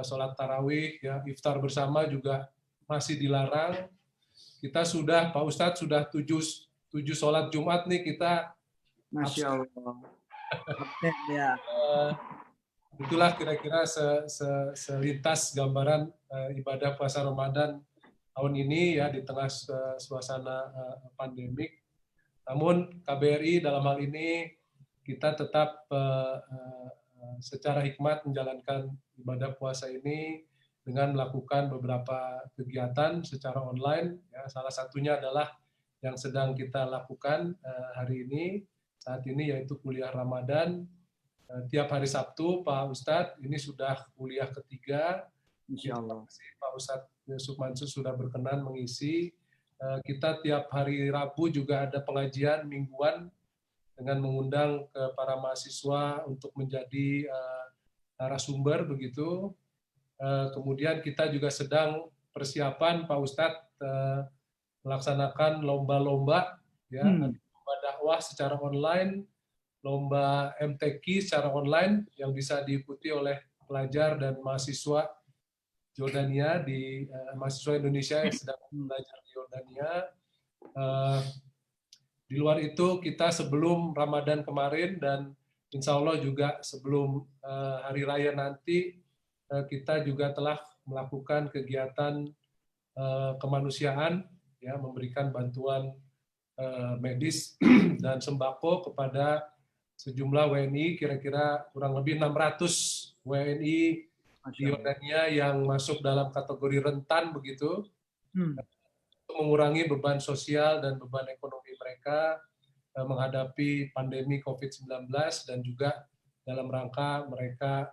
sholat tarawih, ya, iftar bersama juga masih dilarang. Kita sudah, Pak Ustadz, sudah tujuh sholat Jumat nih kita. Masya Allah. Ya. Itulah kira-kira selintas gambaran ibadah puasa Ramadan tahun ini ya di tengah suasana pandemik. Namun KBRI dalam hal ini kita tetap secara hikmat menjalankan ibadah puasa ini dengan melakukan beberapa kegiatan secara online. Ya, salah satunya adalah yang sedang kita lakukan hari ini, saat ini, yaitu kuliah Ramadan. Tiap hari Sabtu, Pak Ustadz, ini sudah kuliah ketiga. Insya Allah. Pak Ustadz Yusuf Mansur sudah berkenan mengisi. Kita tiap hari Rabu juga ada pengajian mingguan dengan mengundang ke para mahasiswa untuk menjadi narasumber begitu. Kemudian kita juga sedang persiapan, Pak Ustadz, melaksanakan lomba-lomba, ya, lomba dakwah secara online, lomba MTQ secara online yang bisa diikuti oleh pelajar dan mahasiswa Jordania mahasiswa Indonesia yang sedang belajar di Jordania. Di luar itu kita sebelum Ramadan kemarin dan insya Allah juga sebelum Hari Raya nanti kita juga telah melakukan kegiatan kemanusiaan, ya, memberikan bantuan medis dan sembako kepada sejumlah WNI, kira-kira kurang lebih 600 WNI di Yordania yang masuk dalam kategori rentan begitu, untuk mengurangi beban sosial dan beban ekonomi mereka menghadapi pandemi COVID-19 dan juga dalam rangka mereka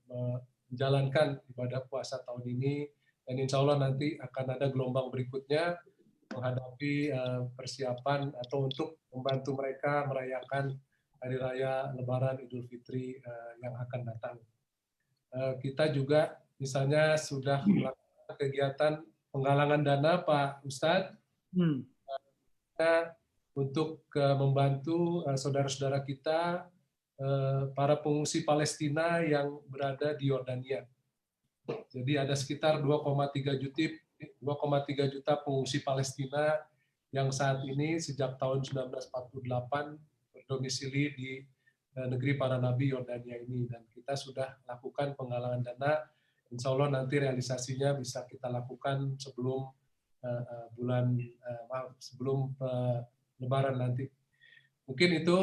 menjalankan ibadah puasa tahun ini, dan insya Allah nanti akan ada gelombang berikutnya menghadapi persiapan atau untuk membantu mereka merayakan Hari Raya Lebaran Idul Fitri yang akan datang. Kita juga misalnya sudah melakukan kegiatan penggalangan dana, Pak Ustadz, untuk membantu saudara-saudara kita, para pengungsi Palestina yang berada di Yordania. Jadi ada sekitar 2,3 juta pengungsi Palestina yang saat ini sejak tahun 1948 berdomisili di negeri para nabi Yordania ini, dan kita sudah lakukan penggalangan dana. Insya Allah nanti realisasinya bisa kita lakukan sebelum sebelum Lebaran nanti. Mungkin itu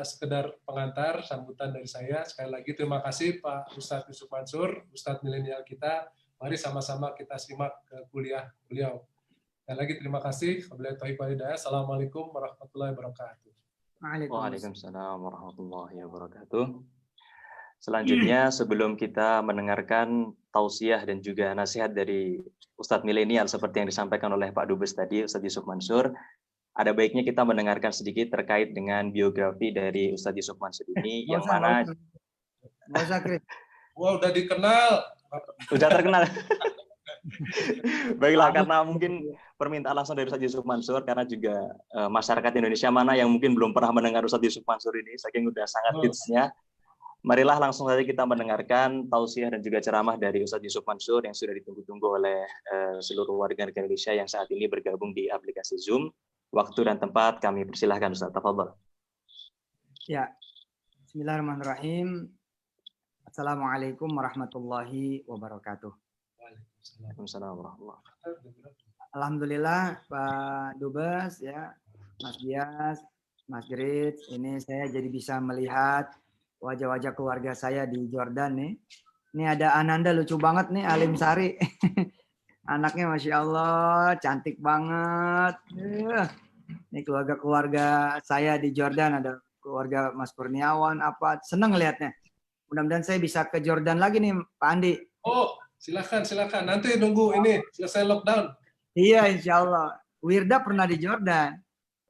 sekedar pengantar sambutan dari saya. Sekali lagi terima kasih Pak Ustadz Yusuf Mansur, Ustadz milenial kita. Mari sama-sama kita simak kuliah beliau. Sekali lagi terima kasih. Assalamualaikum warahmatullahi wabarakatuh. Waalaikumsalam warahmatullahi wabarakatuh. Selanjutnya, sebelum kita mendengarkan tausiah dan juga nasihat dari Ustadz milenial seperti yang disampaikan oleh Pak Dubes tadi, Ustadz Yusuf Mansur, ada baiknya kita mendengarkan sedikit terkait dengan biografi dari Ustadz Yusuf Mansur ini, yang mana... Wah, udah dikenal. Udah terkenal. Baiklah, karena mungkin permintaan langsung dari Ustadz Yusuf Mansur, karena juga masyarakat Indonesia mana yang mungkin belum pernah mendengar Ustadz Yusuf Mansur ini, saking udah sangat hitsnya. Marilah langsung saja kita mendengarkan tausiah dan juga ceramah dari Ustadz Yusuf Mansur yang sudah ditunggu-tunggu oleh seluruh warga negara Indonesia yang saat ini bergabung di aplikasi Zoom. Waktu dan tempat kami persilahkan, Ustadz. Tafadhol. Ya, Bismillahirrahmanirrahim. Assalamualaikum warahmatullahi wabarakatuh. Waalaikumsalam warahmatullahi wabarakatuh. Alhamdulillah Pak Dubes, ya, Mas Dias, Mas Grit, ini saya jadi bisa melihat wajah-wajah keluarga saya di Jordan nih. Ini ada Ananda lucu banget nih, Alim Sari. Anaknya Masya Allah, cantik banget. Ini keluarga-keluarga saya di Jordan, ada keluarga Mas Kurniawan, apa, seneng lihatnya. Mudah-mudahan saya bisa ke Jordan lagi nih, Pak Andi. Oh, silakan. Nanti nunggu ini selesai lockdown. Iya, insya Allah. Wirda pernah di Jordan.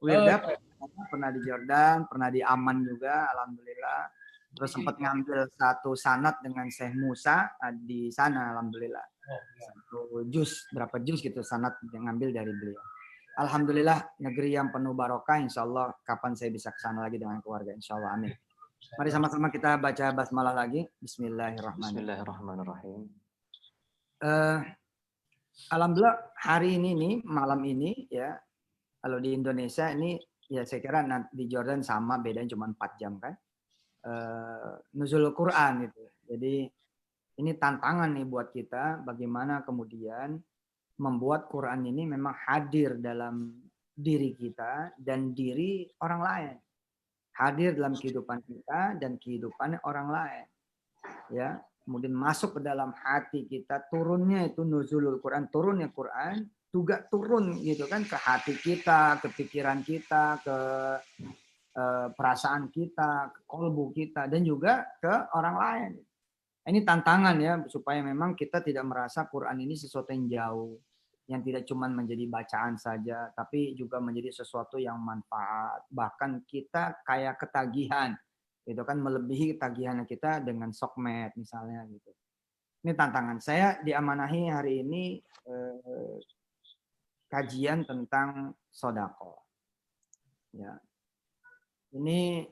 Pernah di Jordan, pernah di Amman juga, alhamdulillah. Terus sempat ngambil satu sanad dengan Syekh Musa di sana, alhamdulillah. Berapa juz gitu sanad yang ngambil dari beliau. Alhamdulillah, negeri yang penuh barokah, insya Allah kapan saya bisa ke sana lagi dengan keluarga, insya Allah, amin. Mari sama-sama kita baca basmalah lagi. Bismillahirrahmanirrahim. Bismillahirrahmanirrahim. Alhamdulillah hari ini nih, malam ini ya, kalau di Indonesia ini ya saya kira di Jordan sama, bedanya cuma 4 jam kan. Nuzul Quran gitu. Jadi ini tantangan nih buat kita bagaimana kemudian membuat Quran ini memang hadir dalam diri kita dan diri orang lain. Hadir dalam kehidupan kita dan kehidupan orang lain. Ya, kemudian masuk ke dalam hati kita, turunnya itu nuzulul Quran, turunnya Quran juga turun gitu kan ke hati kita, ke pikiran kita, ke perasaan kita, ke kolbu kita dan juga ke orang lain. Ini tantangan ya supaya memang kita tidak merasa Quran ini sesuatu yang jauh, yang tidak cuma menjadi bacaan saja, tapi juga menjadi sesuatu yang manfaat. Bahkan kita kayak ketagihan, itu kan melebihi tagihan kita dengan sokmed misalnya gitu. Ini tantangan. Saya diamanahi hari ini kajian tentang sodako. Ya, ini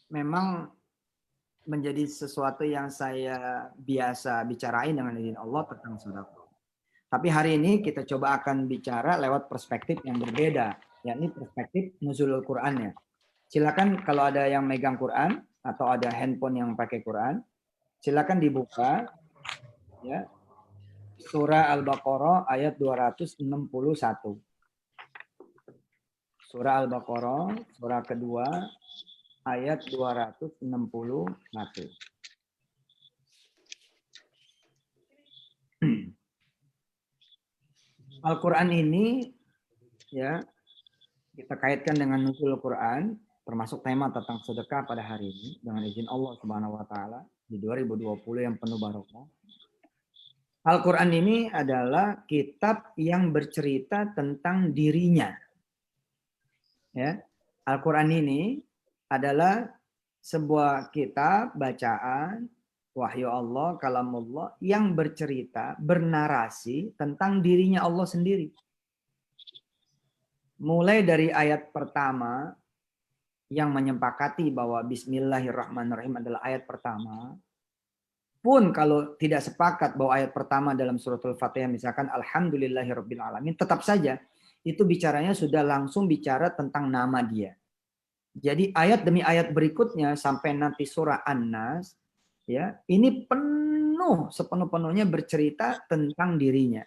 memang menjadi sesuatu yang saya biasa bicarain dengan izin Allah tentang sodako. Tapi hari ini kita coba akan bicara lewat perspektif yang berbeda, yakni perspektif nuzulul Qurannya. Silakan kalau ada yang megang Quran atau ada handphone yang pakai Quran, silakan dibuka ya. Surah Al-Baqarah ayat 261. Surah Al-Baqarah, surah kedua ayat 261. Al-Quran ini ya kita kaitkan dengan nuzul Quran, termasuk tema tentang sedekah pada hari ini dengan izin Allah Subhanahu wa taala di 2020 yang penuh barokah. Al-Quran ini adalah kitab yang bercerita tentang dirinya. Ya. Al-Quran ini adalah sebuah kitab bacaan wahyu Allah, kalamullah yang bercerita, bernarasi tentang dirinya Allah sendiri. Mulai dari ayat pertama yang menyepakati bahwa Bismillahirrahmanirrahim adalah ayat pertama. Pun kalau tidak sepakat bahwa ayat pertama dalam suratul Fatihah misalkan Alhamdulillahirabbil alamin, tetap saja itu bicaranya sudah langsung bicara tentang nama dia. Jadi ayat demi ayat berikutnya sampai nanti surah An-Nas ya, ini penuh sepenuh-penuhnya bercerita tentang dirinya.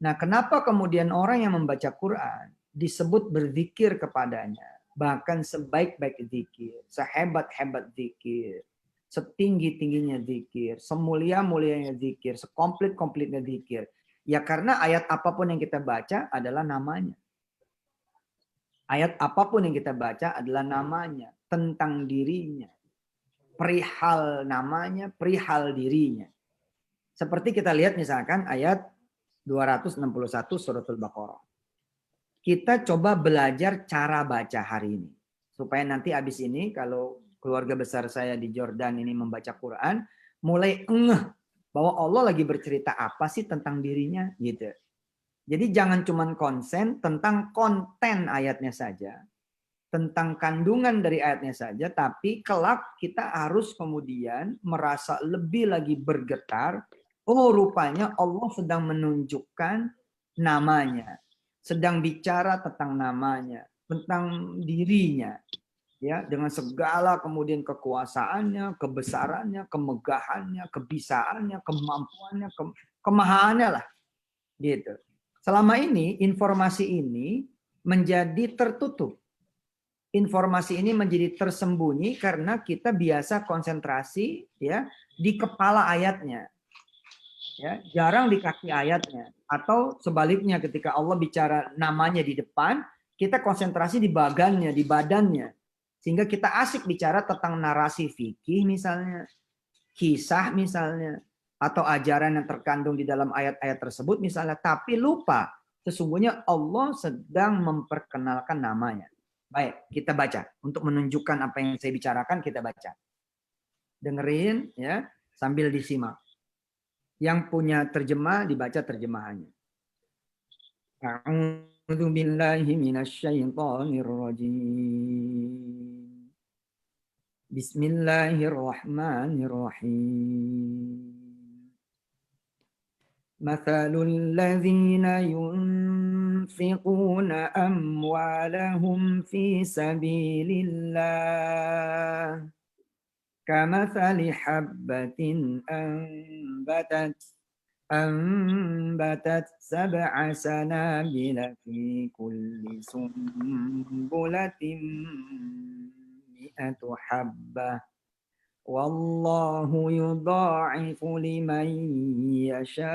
Nah, kenapa kemudian orang yang membaca Quran disebut berzikir kepadanya, bahkan sebaik-baik zikir, sehebat-hebat zikir, setinggi-tingginya zikir, semulia-mulianya zikir, sekomplit-komplitnya zikir. Ya karena ayat apapun yang kita baca adalah namanya. Ayat apapun yang kita baca adalah namanya, tentang dirinya. Perihal namanya, perihal dirinya. Seperti kita lihat misalkan ayat 261 suratul Baqarah. Kita coba belajar cara baca hari ini. Supaya nanti habis ini kalau keluarga besar saya di Jordan ini membaca Quran, mulai ngeh bahwa Allah lagi bercerita apa sih tentang dirinya gitu. Jadi jangan cuma konsen tentang konten ayatnya saja, tentang kandungan dari ayatnya saja, tapi kelak kita harus kemudian merasa lebih lagi bergetar, oh rupanya Allah sedang menunjukkan namanya, sedang bicara tentang namanya, tentang dirinya. Ya, dengan segala kemudian kekuasaannya, kebesarannya, kemegahannya, kebisaannya, kemampuannya, kemahaannya lah. Gitu. Selama ini informasi ini menjadi tertutup. Informasi ini menjadi tersembunyi karena kita biasa konsentrasi ya di kepala ayatnya. Ya, jarang di kaki ayatnya atau sebaliknya ketika Allah bicara namanya di depan, kita konsentrasi di bagannya, di badannya. Sehingga kita asik bicara tentang narasi fikih misalnya, kisah misalnya, atau ajaran yang terkandung di dalam ayat-ayat tersebut misalnya, tapi lupa sesungguhnya Allah sedang memperkenalkan namanya. Baik, kita baca untuk menunjukkan apa yang saya bicarakan, kita baca. Dengerin ya, sambil disimak. Yang punya terjemah dibaca terjemahannya. A'udzu billahi minasyaitonir rajim. Bismillahirrahmanirrahim. Mathalul ladzina yunfiquna amwalahum fi sabilillah kamathali habbatin أنبتت 7 سنابل في كل سنبلة 100 حبة والله يضاعف لمن يشاء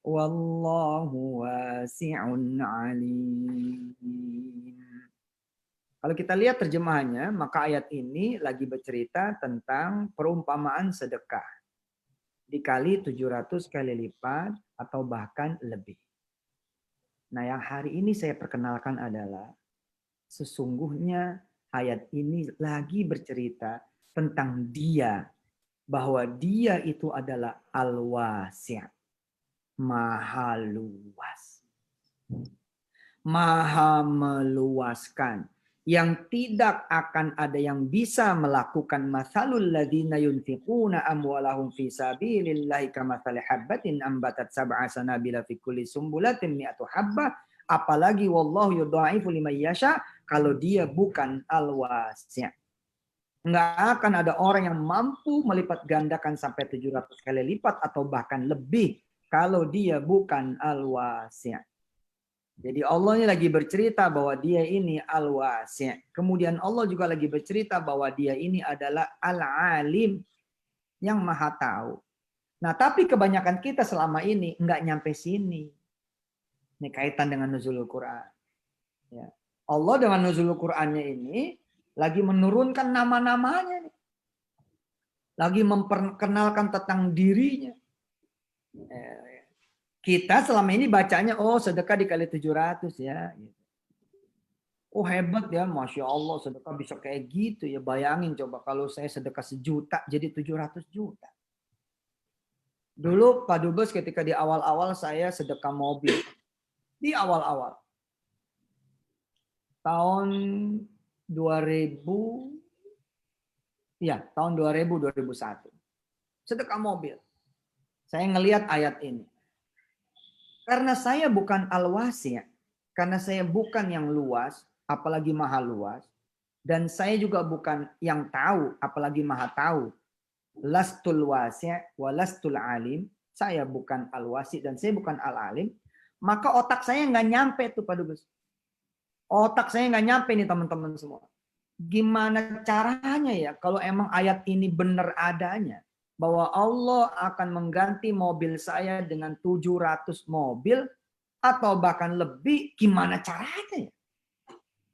والله واسع عليم. Kalau kita lihat terjemahannya, maka ayat ini lagi bercerita tentang perumpamaan sedekah. Dikali 700 kali lipat atau bahkan lebih. Nah, yang hari ini saya perkenalkan adalah sesungguhnya ayat ini lagi bercerita tentang dia, bahwa dia itu adalah al-wasi', maha luas, maha meluaskan, yang tidak akan ada yang bisa melakukan mathalul ladzina yunfiquna amwalahum fi sabilillahi kamathali habbatin ambatat 7 sanabila fi kulli sumbulatin 100 habbah, apalagi wallahu yudha'ifu liman yasha, kalau dia bukan al-wasi'. Enggak akan ada orang yang mampu melipat gandakan sampai 700 kali lipat atau bahkan lebih kalau dia bukan al-wasi'. Jadi Allah ini lagi bercerita bahwa dia ini al-wasi'. Kemudian Allah juga lagi bercerita bahwa dia ini adalah al-alim, yang maha tahu. Nah, tapi kebanyakan kita selama ini enggak nyampe sini. Ini kaitan dengan nuzulul Quran. Ya. Allah dengan nuzulul Qurannya ini lagi menurunkan nama-namanya nih. Lagi memperkenalkan tentang dirinya. Kita selama ini bacanya, oh sedekah dikali 700 ya. Oh hebat ya, Masya Allah sedekah bisa kayak gitu ya. Bayangin coba kalau saya sedekah 1 juta jadi 700 juta. Dulu Pak Dubes ketika di awal-awal saya sedekah mobil. Di awal-awal. Tahun 2000, ya tahun 2000-2001. Sedekah mobil. Saya ngelihat ayat ini. Karena saya bukan al-wasi', karena saya bukan yang luas, apalagi maha luas, dan saya juga bukan yang tahu, apalagi maha tahu. Lastul wasi' wa lastul alim, saya bukan al-wasi' dan saya bukan al-alim, maka otak saya nggak nyampe tuh Pak Dubes. Otak saya nggak nyampe nih teman-teman semua. Gimana caranya ya kalau emang ayat ini benar adanya? Bahwa Allah akan mengganti mobil saya dengan 700 mobil atau bahkan lebih, gimana caranya ya?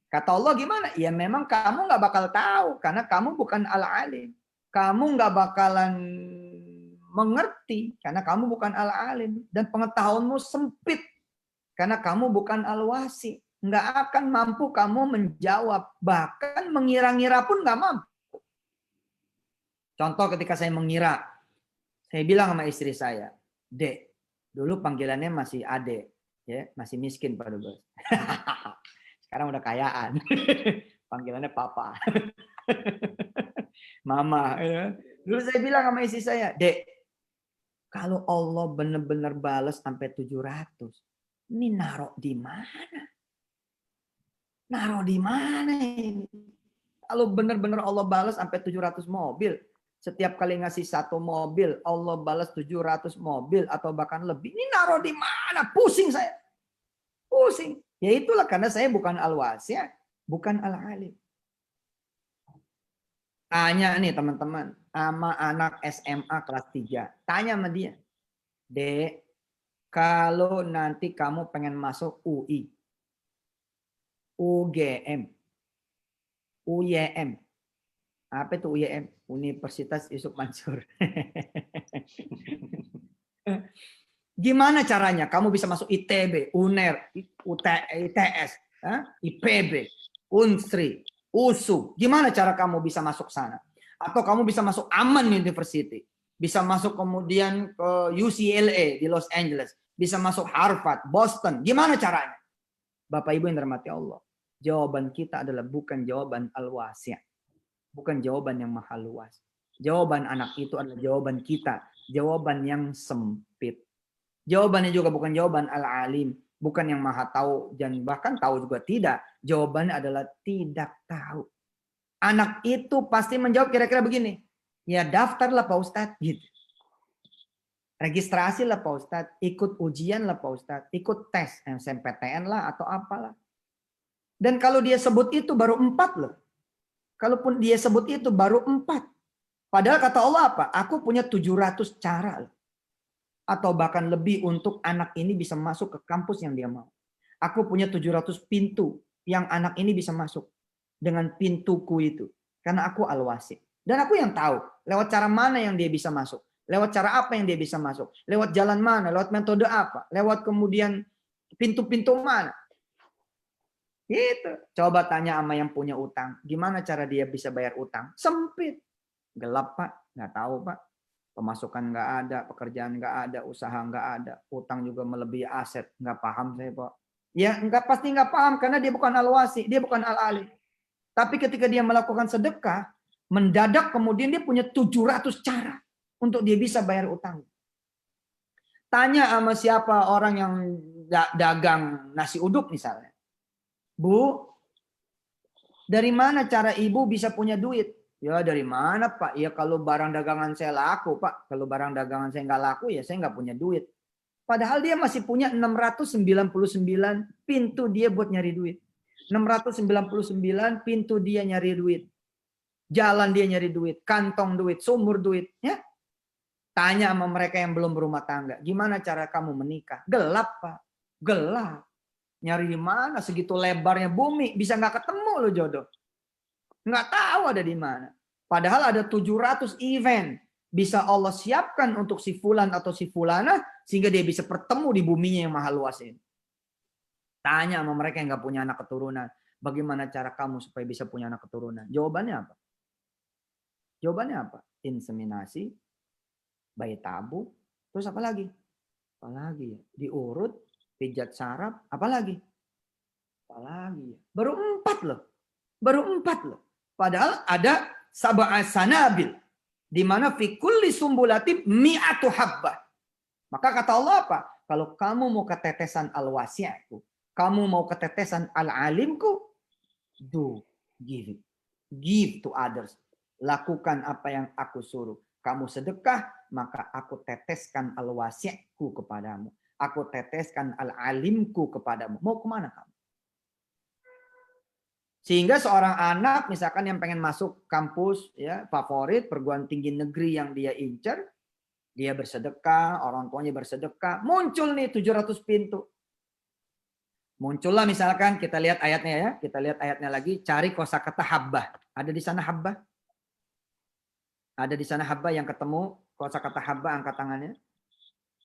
Kata Allah gimana? Ya memang kamu nggak bakal tahu karena kamu bukan al-alim. Kamu nggak bakalan mengerti karena kamu bukan al-alim. Dan pengetahuanmu sempit karena kamu bukan al-wasi'. Nggak akan mampu kamu menjawab. Bahkan mengira-ngira pun nggak mampu. Contoh ketika saya mengira, saya bilang sama istri saya, Dek, dulu panggilannya masih Ade, ya masih miskin Pak Dubes. Sekarang udah kayaan, panggilannya Papa, Mama. Ya. Dulu saya bilang sama istri saya, Dek, kalau Allah benar-benar balas sampai 700, ini naruh di mana? Naruh di mana ini? Kalau benar-benar Allah balas sampai 700 mobil, setiap kali ngasih 1 mobil, Allah balas 700 mobil atau bahkan lebih. Ini naruh di mana? Pusing saya. Pusing. Ya itulah karena saya bukan al-wasi', bukan al-alim. Tanya nih teman-teman, sama anak SMA kelas 3. Tanya sama dia. Dek, kalau nanti kamu pengen masuk UI, UGM, UYM. Apa itu UYM? Universitas Yusuf Mansur. Gimana caranya kamu bisa masuk ITB, UNER, ITS, IPB, UNSRI, USU? Gimana cara kamu bisa masuk sana? Atau kamu bisa masuk Aman University, bisa masuk kemudian ke UCLA di Los Angeles, bisa masuk Harvard, Boston. Gimana caranya? Bapak Ibu yang dirahmati Allah. Jawaban kita adalah bukan jawaban al-wasi', bukan jawaban yang maha luas. Jawaban anak itu adalah jawaban kita, jawaban yang sempit. Jawabannya juga bukan jawaban al-alim, bukan yang maha tahu dan bahkan tahu juga tidak. Jawabannya adalah tidak tahu. Anak itu pasti menjawab kira-kira begini. Ya daftarlah Pak Ustadz gitu. Registrasi lah Pak Ustadz, ikut ujian lah Pak Ustadz, ikut tes SNMPTN lah atau apalah. Dan kalau dia sebut itu baru 4 loh. Kalaupun dia sebut itu baru 4. Padahal kata Allah apa? Aku punya 700 cara loh. Atau bahkan lebih untuk anak ini bisa masuk ke kampus yang dia mau. Aku punya 700 pintu yang anak ini bisa masuk dengan pintuku itu. Karena aku al-wasi. Dan aku yang tahu lewat cara mana yang dia bisa masuk. Lewat cara apa yang dia bisa masuk. Lewat jalan mana, lewat metode apa. Lewat kemudian pintu-pintu mana. Gitu. Coba tanya sama yang punya utang. Gimana cara dia bisa bayar utang? Sempit. Gelap Pak. Nggak tahu Pak. Pemasukan nggak ada. Pekerjaan nggak ada. Usaha nggak ada. Utang juga melebihi aset. Nggak paham saya Pak. Ya pasti nggak paham. Karena dia bukan al-wasi. Dia bukan al-alim. Tapi ketika dia melakukan sedekah. Mendadak kemudian dia punya 700 cara. Untuk dia bisa bayar utang. Tanya sama siapa orang yang dagang nasi uduk misalnya. Bu, dari mana cara ibu bisa punya duit? Ya dari mana Pak? Ya kalau barang dagangan saya laku Pak. Kalau barang dagangan saya nggak laku ya saya nggak punya duit. Padahal dia masih punya 699 pintu dia buat nyari duit. 699 pintu dia nyari duit. Jalan dia nyari duit. Kantong duit. Sumur duit. Ya. Tanya sama mereka yang belum berumah tangga. Gimana cara kamu menikah? Gelap Pak. Gelap. Nyari di mana segitu lebarnya bumi bisa nggak ketemu lo jodoh. Nggak tahu ada di mana. Padahal ada 700 event bisa Allah siapkan untuk si fulan atau si fulana sehingga dia bisa bertemu di buminya yang maha luas ini. Tanya sama mereka yang nggak punya anak keturunan, bagaimana cara kamu supaya bisa punya anak keturunan? Jawabannya apa? Jawabannya apa? Inseminasi, bayi tabung, terus apa lagi? Apa lagi? Diurut, pijat saraf, apalagi? Apalagi? Baru 4 loh. Baru 4 loh. Padahal ada sab'a sanabil. Di mana fi kulli sumbulatin mi'atu habbah. Maka kata Allah apa? Kalau kamu mau ketetesan al-wasi'ku, kamu mau ketetesan al-alimku, do, give it. Give to others. Lakukan apa yang aku suruh. Kamu sedekah, maka aku teteskan al-wasi'ku kepadamu. Aku teteskan al-alimku kepadamu. Mau kemana kamu? Sehingga seorang anak misalkan yang pengen masuk kampus ya favorit, perguruan tinggi negeri yang dia incer, dia bersedekah, orang tuanya bersedekah, muncul nih 700 pintu. Muncullah misalkan kita lihat ayatnya ya, kita lihat ayatnya lagi, cari kosakata habbah. Ada di sana habbah? Ada di sana habbah yang ketemu kosakata habbah, angkat tangannya.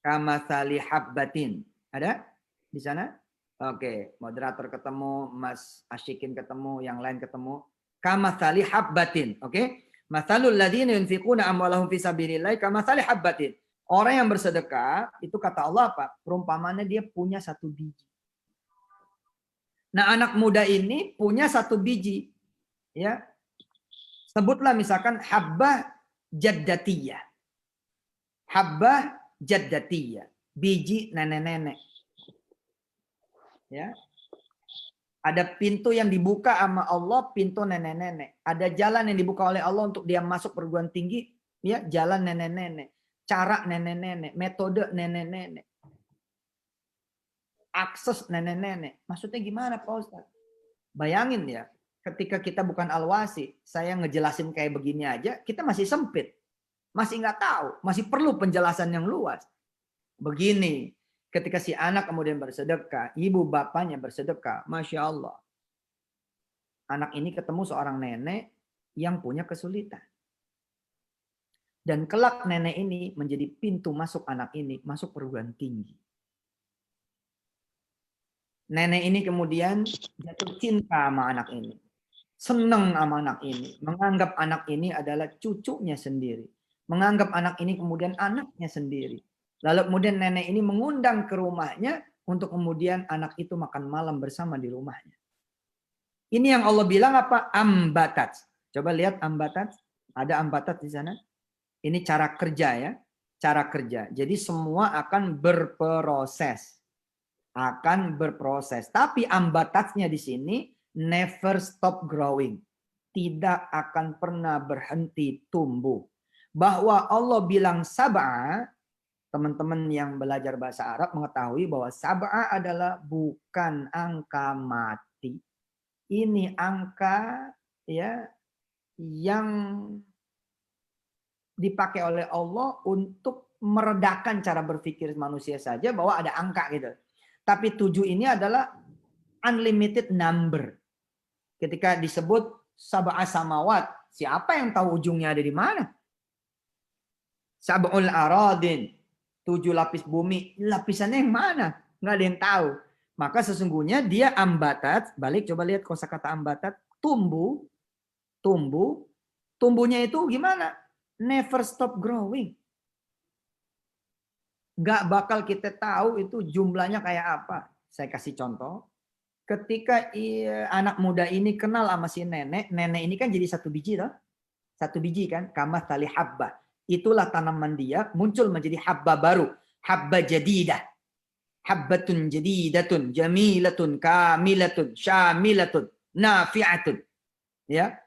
Kamatsali habbatin. Ada di sana? Oke, moderator ketemu, Mas Asyikin ketemu, yang lain ketemu. Kamatsali habbatin, oke? Matsalul ladzina yunfiquna amwalahum fi sabilillah kamatsali habbatin. Orang yang bersedekah, itu kata Allah apa? Perumpamannya dia punya 1 biji. Nah, anak muda ini punya 1 biji. Ya. Sebutlah misalkan habbah jaddatiyah. Habbah jaddatiyah. Biji nenek-nenek. Ya. Ada pintu yang dibuka sama Allah, pintu nenek-nenek. Ada jalan yang dibuka oleh Allah untuk dia masuk perguruan tinggi, ya, jalan nenek-nenek. Cara nenek-nenek, metode nenek-nenek. Akses nenek-nenek. Maksudnya gimana Pak Ustaz? Bayangin ya, ketika kita bukan al-wasi, saya ngejelasin kayak begini aja, kita masih sempit. Masih nggak tahu, masih perlu penjelasan yang luas. Begini, ketika si anak kemudian bersedekah, ibu bapaknya bersedekah, Masya Allah. Anak ini ketemu seorang nenek yang punya kesulitan. Dan kelak nenek ini menjadi pintu masuk anak ini, masuk perguruan tinggi. Nenek ini kemudian jatuh cinta sama anak ini. Senang sama anak ini. Menganggap anak ini adalah cucunya sendiri. Menganggap anak ini kemudian anaknya sendiri. Lalu kemudian nenek ini mengundang ke rumahnya untuk kemudian anak itu makan malam bersama di rumahnya. Ini yang Allah bilang apa? Ambatat. Coba lihat ambatat. Ada ambatat di sana. Ini cara kerja ya. Cara kerja. Jadi semua akan berproses. Akan berproses. Tapi ambatatnya di sini never stop growing. Tidak akan pernah berhenti tumbuh. Bahwa Allah bilang sab'a, teman-teman yang belajar bahasa Arab mengetahui bahwa sab'a adalah bukan angka mati. Ini angka ya yang dipakai oleh Allah untuk meredakan cara berpikir manusia saja bahwa ada angka gitu. Tapi 7 ini adalah unlimited number. Ketika disebut sab'a samawat, siapa yang tahu ujungnya ada di mana? Sab'ul aradin, 7 lapis bumi, lapisannya yang mana? Nggak ada yang tahu. Maka sesungguhnya dia ambatat, balik coba lihat kosakata ambatat, tumbuh, tumbuhnya itu gimana? Never stop growing. Nggak bakal kita tahu itu jumlahnya kayak apa. Saya kasih contoh. Ketika anak muda ini kenal sama si nenek, nenek ini kan jadi satu biji, toh? Satu biji kan, kamah tali habba. Itulah tanaman dia muncul menjadi habba baru, habba jadidah. Habbatun jadidatun, jamilatun, kamilatun, syamilatun, nafi'atun. Ya.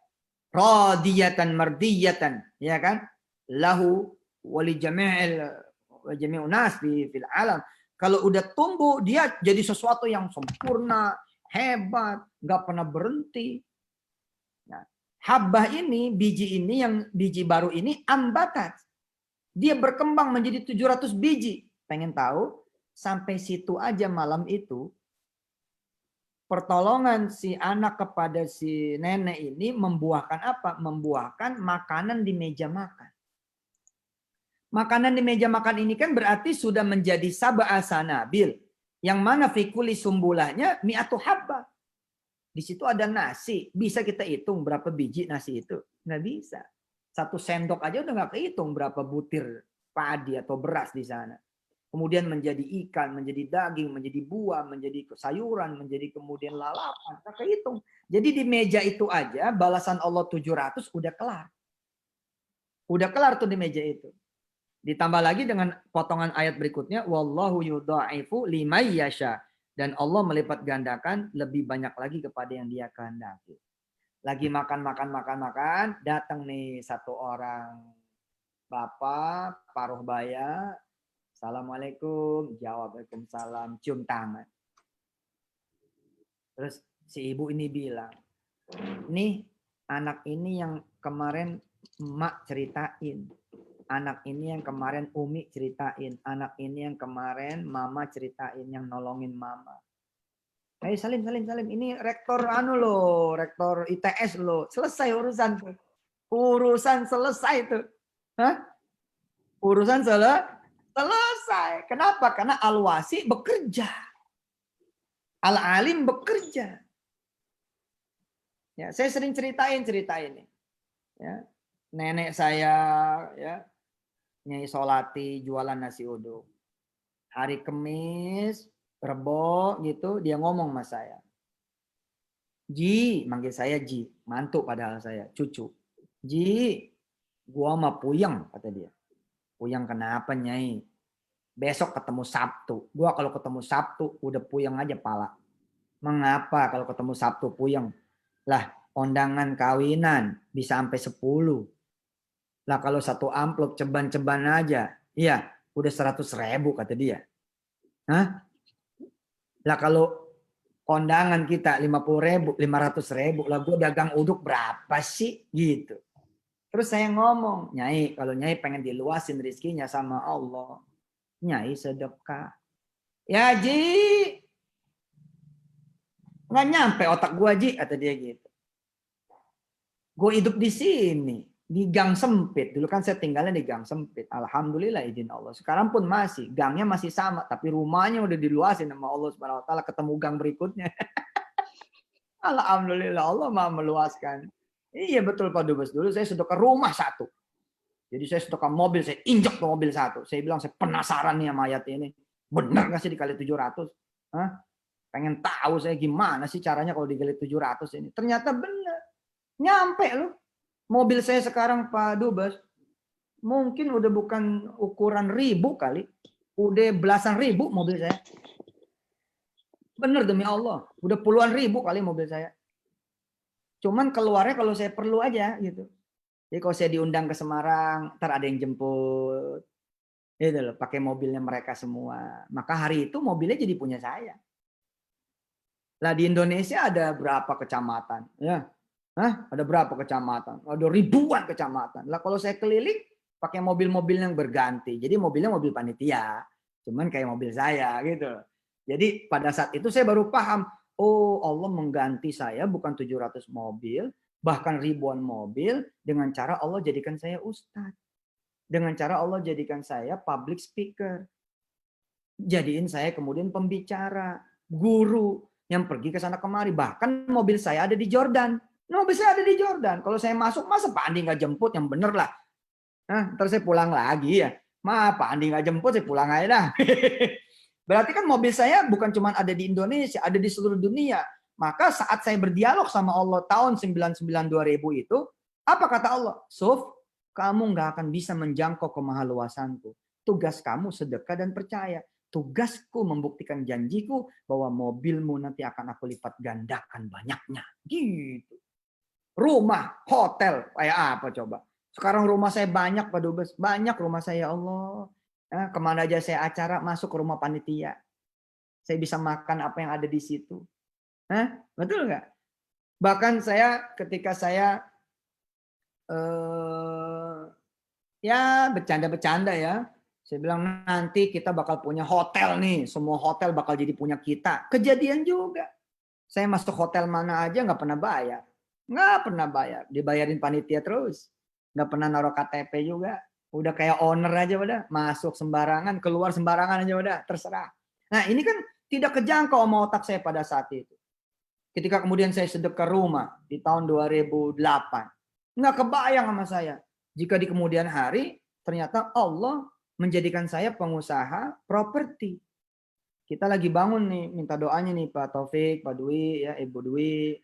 Radiyatan mardiyatan, ya kan? Lahu wali jami'un nas fil alam. Kalau udah tumbuh dia jadi sesuatu yang sempurna, hebat, nggak pernah berhenti. Nah, habbah ini, biji ini yang biji baru ini ambatat. Dia berkembang menjadi 700 biji. Pengen tahu? Sampai situ aja malam itu pertolongan si anak kepada si nenek ini membuahkan apa? Membuahkan makanan di meja makan. Makanan di meja makan ini kan berarti sudah menjadi sab'a sanabil. Yang mana fikuli sumbulahnya mi'atu habba. Di situ ada nasi. Bisa kita hitung berapa biji nasi itu? Nggak bisa. 1 sendok aja udah nggak kehitung berapa butir padi atau beras di sana. Kemudian menjadi ikan, menjadi daging, menjadi buah, menjadi sayuran, menjadi kemudian lalapan. Nggak kehitung. Jadi di meja itu aja balasan Allah 700 udah kelar. Udah kelar tuh di meja itu. Ditambah lagi dengan potongan ayat berikutnya, wallahu yudha'ifu liman yasha, dan Allah melipat gandakan lebih banyak lagi kepada yang Dia kehendaki. Lagi makan, datang nih satu orang bapak paruh baya, assalamualaikum, jawab waalaikumsalam, cium tangan. Terus si ibu ini bilang, nih anak ini yang kemarin emak ceritain. Anak ini yang kemarin Umi ceritain. Anak ini yang kemarin Mama ceritain, yang nolongin Mama. Hey, salim. Ini rektor rektor ITS lo. Selesai urusan tuh. Urusan selesai tuh. Hah? Urusan selesai. Kenapa? Karena Al-Wasi bekerja. Al-Alim bekerja. Ya, saya sering ceritain ini. Ya. Nenek saya ya Nyai Solati jualan nasi uduk. Hari Kamis, Rebo gitu, dia ngomong sama saya. Ji, manggil saya Ji. Mantu padahal saya, cucu. Ji, gua mah puyeng, kata dia. Puyeng kenapa, Nyai? Besok ketemu Sabtu. Gua kalau ketemu Sabtu, udah puyeng aja pala. Mengapa kalau ketemu Sabtu puyeng? Lah, undangan kawinan bisa sampai 10. Lah kalau satu amplop ceban-ceban aja, iya udah 100.000 kata dia. Hah? Lah kalau kondangan kita 50.000, 500.000, lah gue dagang uduk berapa sih gitu. Terus saya ngomong, Nyai kalau Nyai pengen diluasin rezekinya sama Allah, Nyai sedekah. Ya Ji, nggak nyampe otak gue Ji, kata dia gitu. Gue hidup di sini. Di gang sempit. Dulu kan saya tinggalnya di gang sempit. Alhamdulillah izin Allah. Sekarang pun masih. Gangnya masih sama. Tapi rumahnya udah diluasin sama Allah SWT. Ketemu gang berikutnya. Alhamdulillah Allah maha meluaskan. Iya betul Pak Dubes. Dulu saya sudah ke rumah 1. Jadi saya sudah ke mobil. Saya injek ke mobil 1. Saya bilang saya penasaran nih sama ayat ini. Benar gak sih dikali 700? Hah? Pengen tahu saya gimana sih caranya kalau digali 700 ini. Ternyata benar. Nyampe loh. Mobil saya sekarang Pak Dubes, mungkin udah bukan ukuran ribu kali. Udah belasan ribu mobil saya. Bener demi Allah. Udah puluhan ribu kali mobil saya. Cuman keluarnya kalau saya perlu aja gitu. Jadi kalau saya diundang ke Semarang, ntar ada yang jemput. Itu loh, pakai mobilnya mereka semua. Maka hari itu mobilnya jadi punya saya. Lah di Indonesia ada berapa kecamatan? Ya, ada berapa kecamatan? Ada ribuan kecamatan. Lah kalau saya keliling pakai mobil-mobil yang berganti. Jadi mobilnya mobil panitia. Cuman kayak mobil saya gitu. Jadi pada saat itu saya baru paham, oh Allah mengganti saya bukan 700 mobil, bahkan ribuan mobil dengan cara Allah jadikan saya ustadz. Dengan cara Allah jadikan saya public speaker. Jadiin saya kemudian pembicara, guru yang pergi ke sana kemari. Bahkan mobil saya ada di Jordan. Mobil saya ada di Jordan. Kalau saya masuk, masa Pak Andi nggak jemput? Yang bener lah. Nah, ntar saya pulang lagi ya. Pak Andi nggak jemput, saya pulang aja dah. Berarti kan mobil saya bukan cuma ada di Indonesia, ada di seluruh dunia. Maka saat saya berdialog sama Allah tahun 99-2000 itu, apa kata Allah? Suf, kamu nggak akan bisa menjangkau kemahaluasanku. Tugas kamu sedekah dan percaya. Tugasku membuktikan janjiku bahwa mobilmu nanti akan aku lipat gandakan banyaknya. Gitu. Rumah, hotel, kayak apa coba? Sekarang rumah saya banyak Pak Dubes. Banyak rumah saya, ya Allah. Kemana aja saya acara, masuk ke rumah panitia. Saya bisa makan apa yang ada di situ. Betul nggak? Bahkan saya ketika saya ya bercanda-bercanda ya. Saya bilang nanti kita bakal punya hotel nih. Semua hotel bakal jadi punya kita. Kejadian juga. Saya masuk hotel mana aja nggak pernah bayar. Nggak pernah bayar. Dibayarin panitia terus. Nggak pernah naruh KTP juga. Udah kayak owner aja udah. Masuk sembarangan, keluar sembarangan aja udah. Terserah. Nah ini kan tidak kejangkau sama otak saya pada saat itu. Ketika kemudian saya sedekah rumah di tahun 2008. Nggak kebayang sama saya. Jika di kemudian hari ternyata Allah menjadikan saya pengusaha properti. Kita lagi bangun nih, minta doanya nih Pak Taufik, Pak Dwi, ya Ibu Dwi,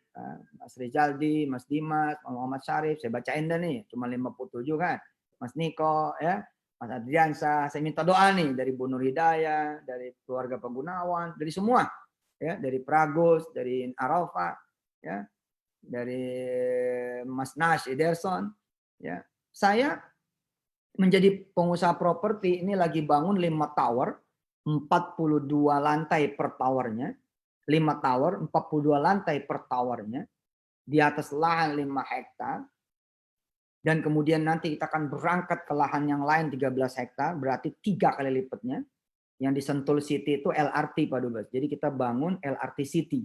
Mas Rizaldi, Mas Dimas, Muhammad Syarif, saya bacain dah nih, cuma 57 kan. Mas Niko, ya, Mas Adriansa, saya minta doa nih dari Bu Nur Hidayah, dari keluarga Pak Gunawan, dari semua, ya, dari Pragus, dari Arafa, ya, dari Mas Nash Ederson, ya. Saya menjadi pengusaha properti ini lagi bangun 5 tower, 42 lantai per towernya, 5 tower, 42 lantai per towernya, di atas lahan 5 hektar. Dan kemudian nanti kita akan berangkat ke lahan yang lain 13 hektar, berarti 3 kali lipatnya. Yang di Sentul City itu LRT Pak Dubes. Jadi kita bangun LRT City.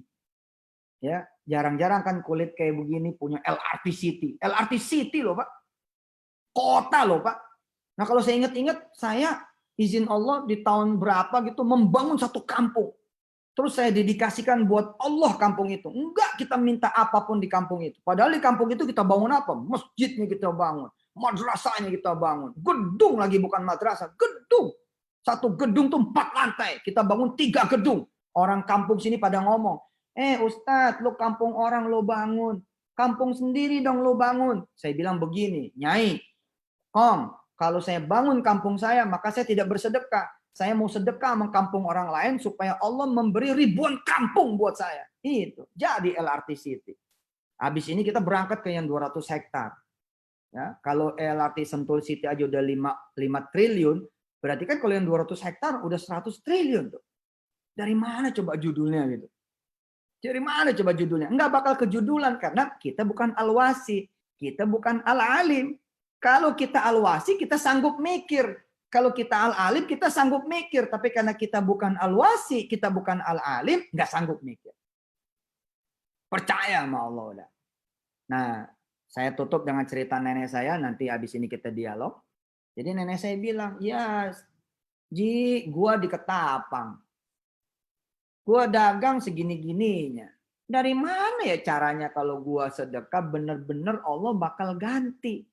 Ya, jarang-jarang kan kulit kayak begini punya LRT City. LRT City loh Pak. Kota loh Pak. Nah kalau saya ingat-ingat, saya izin Allah di tahun berapa gitu membangun satu kampung. Terus saya dedikasikan buat Allah kampung itu. Enggak kita minta apapun di kampung itu. Padahal di kampung itu kita bangun apa? Masjidnya kita bangun. Madrasahnya kita bangun. Gedung lagi bukan madrasah. Gedung. Satu gedung tuh 4 lantai. Kita bangun 3 gedung. Orang kampung sini pada ngomong. Ustadz, lo kampung orang lo bangun. Kampung sendiri dong lo bangun. Saya bilang begini. Nyai, Kong, kalau saya bangun kampung saya, maka saya tidak bersedekah. Saya mau sedekah sama kampung orang lain supaya Allah memberi ribuan kampung buat saya. Itu. Jadi LRT City. Habis ini kita berangkat ke yang 200 hektar. Ya, kalau LRT Sentul City aja udah 5 triliun, berarti kan kalau yang 200 hektar udah 100 triliun tuh. Dari mana coba judulnya gitu? Dari mana coba judulnya? Enggak bakal kejudulan karena kita bukan al-wasi, kita bukan al-alim. Kalau kita al-wasi, kita sanggup mikir. Kalau kita al-alim, kita sanggup mikir. Tapi karena kita bukan al-wasi, kita bukan al-alim, nggak sanggup mikir. Percaya sama Allah udah. Nah, saya tutup dengan cerita nenek saya. Nanti habis ini kita dialog. Jadi nenek saya bilang, ya, Ji, gua di Ketapang. Gua dagang segini-gininya. Dari mana ya caranya kalau gua sedekah bener-bener Allah bakal ganti.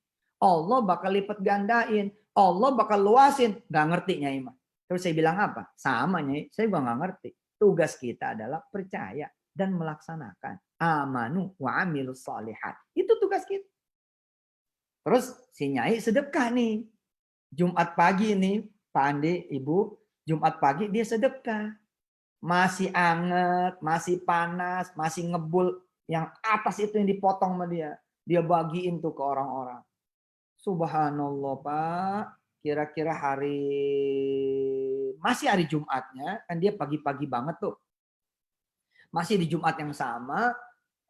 Allah bakal lipat gandain. Allah bakal luasin. Gak ngerti Nyai mah. Terus saya bilang apa? Sama Nyai, saya juga gak ngerti. Tugas kita adalah percaya dan melaksanakan. Amanu wa amilus shalihat. Itu tugas kita. Terus si Nyai sedekah nih. Jumat pagi nih, Pak Andi, Ibu, Jumat pagi dia sedekah. Masih anget, masih panas, masih ngebul. Yang atas itu yang dipotong sama dia. Dia bagiin tuh ke orang-orang. Subhanallah, Pak. Kira-kira masih hari Jumatnya, kan dia pagi-pagi banget tuh. Masih di Jumat yang sama,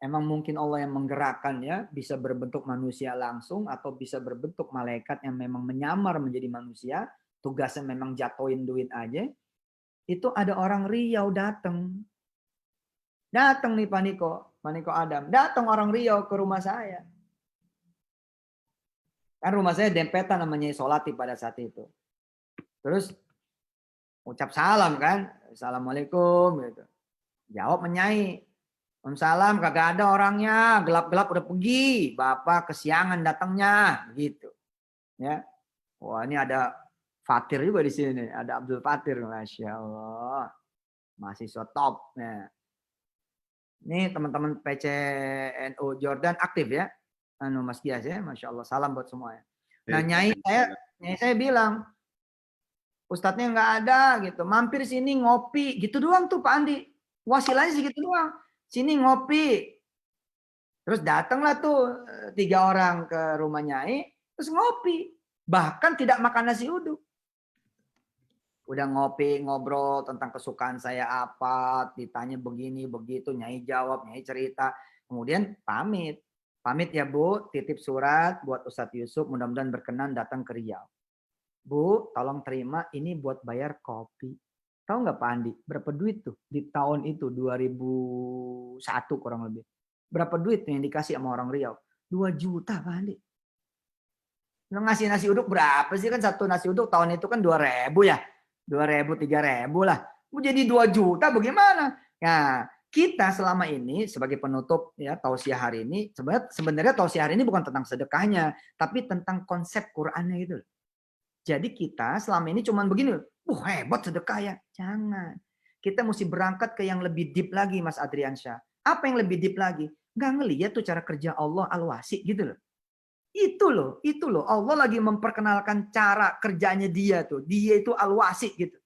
emang mungkin Allah yang menggerakkan ya, bisa berbentuk manusia langsung atau bisa berbentuk malaikat yang memang menyamar menjadi manusia, tugasnya memang jatuhin duit aja. Itu ada orang Riau datang. Datang nih Pak Niko Adam, datang orang Riau ke rumah saya. Kan rumah saya dempetan namanya Solati pada saat itu. Terus ucap salam kan, Assalamualaikum gitu. Jawab menyai, Waalaikumsalam, kagak ada orangnya, gelap-gelap udah pergi, Bapak kesiangan datangnya, gitu. Ya, wah ini ada Fatir juga di sini, ada Abdul Fatir, masya Allah, mahasiswa top. Ya. Ini teman-teman PCNU Jordan aktif ya, Mas Gias ya, masya Allah, salam buat semuanya. Nah nyai saya bilang, Ustadznya nggak ada gitu, mampir sini ngopi, gitu doang tuh Pak Andi. Wasilanya segitu doang. Sini ngopi. Terus datanglah tuh 3 orang ke rumah Nyai, terus ngopi. Bahkan tidak makan nasi uduk. Udah ngopi, ngobrol tentang kesukaan saya apa, ditanya begini, begitu, Nyai jawab, Nyai cerita. Kemudian pamit. Pamit ya Bu, titip surat buat Ustadz Yusuf, mudah-mudahan berkenan datang ke Riau. Bu, tolong terima, ini buat bayar kopi. Tahu nggak Pak Andi, berapa duit tuh di tahun itu 2001 kurang lebih. Berapa duit yang dikasih sama orang Riau? 2 juta Pak Andi. Lo ngasih nasi uduk berapa sih, kan satu nasi uduk tahun itu kan 2.000 ya. 2.000, 3.000 lah. Mau jadi 2 juta bagaimana? Nah, kita selama ini sebagai penutup ya tausiah hari ini, sebenarnya tausiah hari ini bukan tentang sedekahnya, tapi tentang konsep Qur'annya gitu. Jadi kita selama ini cuman begini, hebat sedekah ya. Jangan. Kita mesti berangkat ke yang lebih deep lagi Mas Adriansyah. Apa yang lebih deep lagi? Nggak ngelihat tuh cara kerja Allah Al-Wasi gitu loh. Itu loh. Allah lagi memperkenalkan cara kerjanya dia tuh. Dia itu Al-Wasi gitu.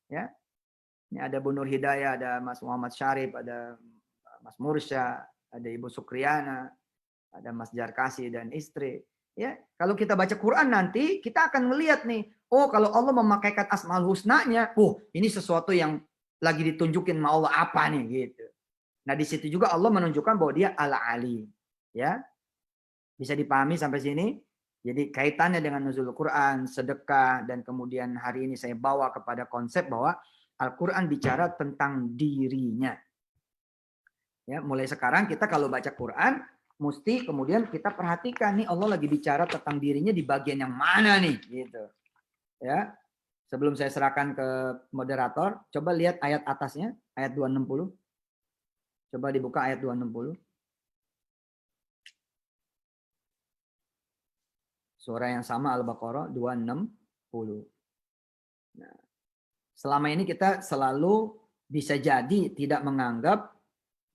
Ya. Ini ada Bu Nur Hidayah, ada Mas Muhammad Syarif, ada Mas Mursya, ada Ibu Sukriana, ada Mas Jarkasi dan istri. Ya, kalau kita baca Quran nanti kita akan melihat nih, oh kalau Allah memakaikan Asmaul Husnanya, ini sesuatu yang lagi ditunjukin sama Allah apa nih gitu. Nah di situ juga Allah menunjukkan bahwa dia Al-Ali. Ya, bisa dipahami sampai sini. Jadi kaitannya dengan nuzul Quran, sedekah, dan kemudian hari ini saya bawa kepada konsep bahwa Al-Quran bicara tentang dirinya. Ya, mulai sekarang kita kalau baca Quran mesti kemudian kita perhatikan nih Allah lagi bicara tentang dirinya di bagian yang mana nih gitu. Ya. Sebelum saya serahkan ke moderator, coba lihat ayat atasnya, ayat 260. Coba dibuka ayat 260. Surah yang sama Al-Baqarah 260. Nah, selama ini kita selalu bisa jadi tidak menganggap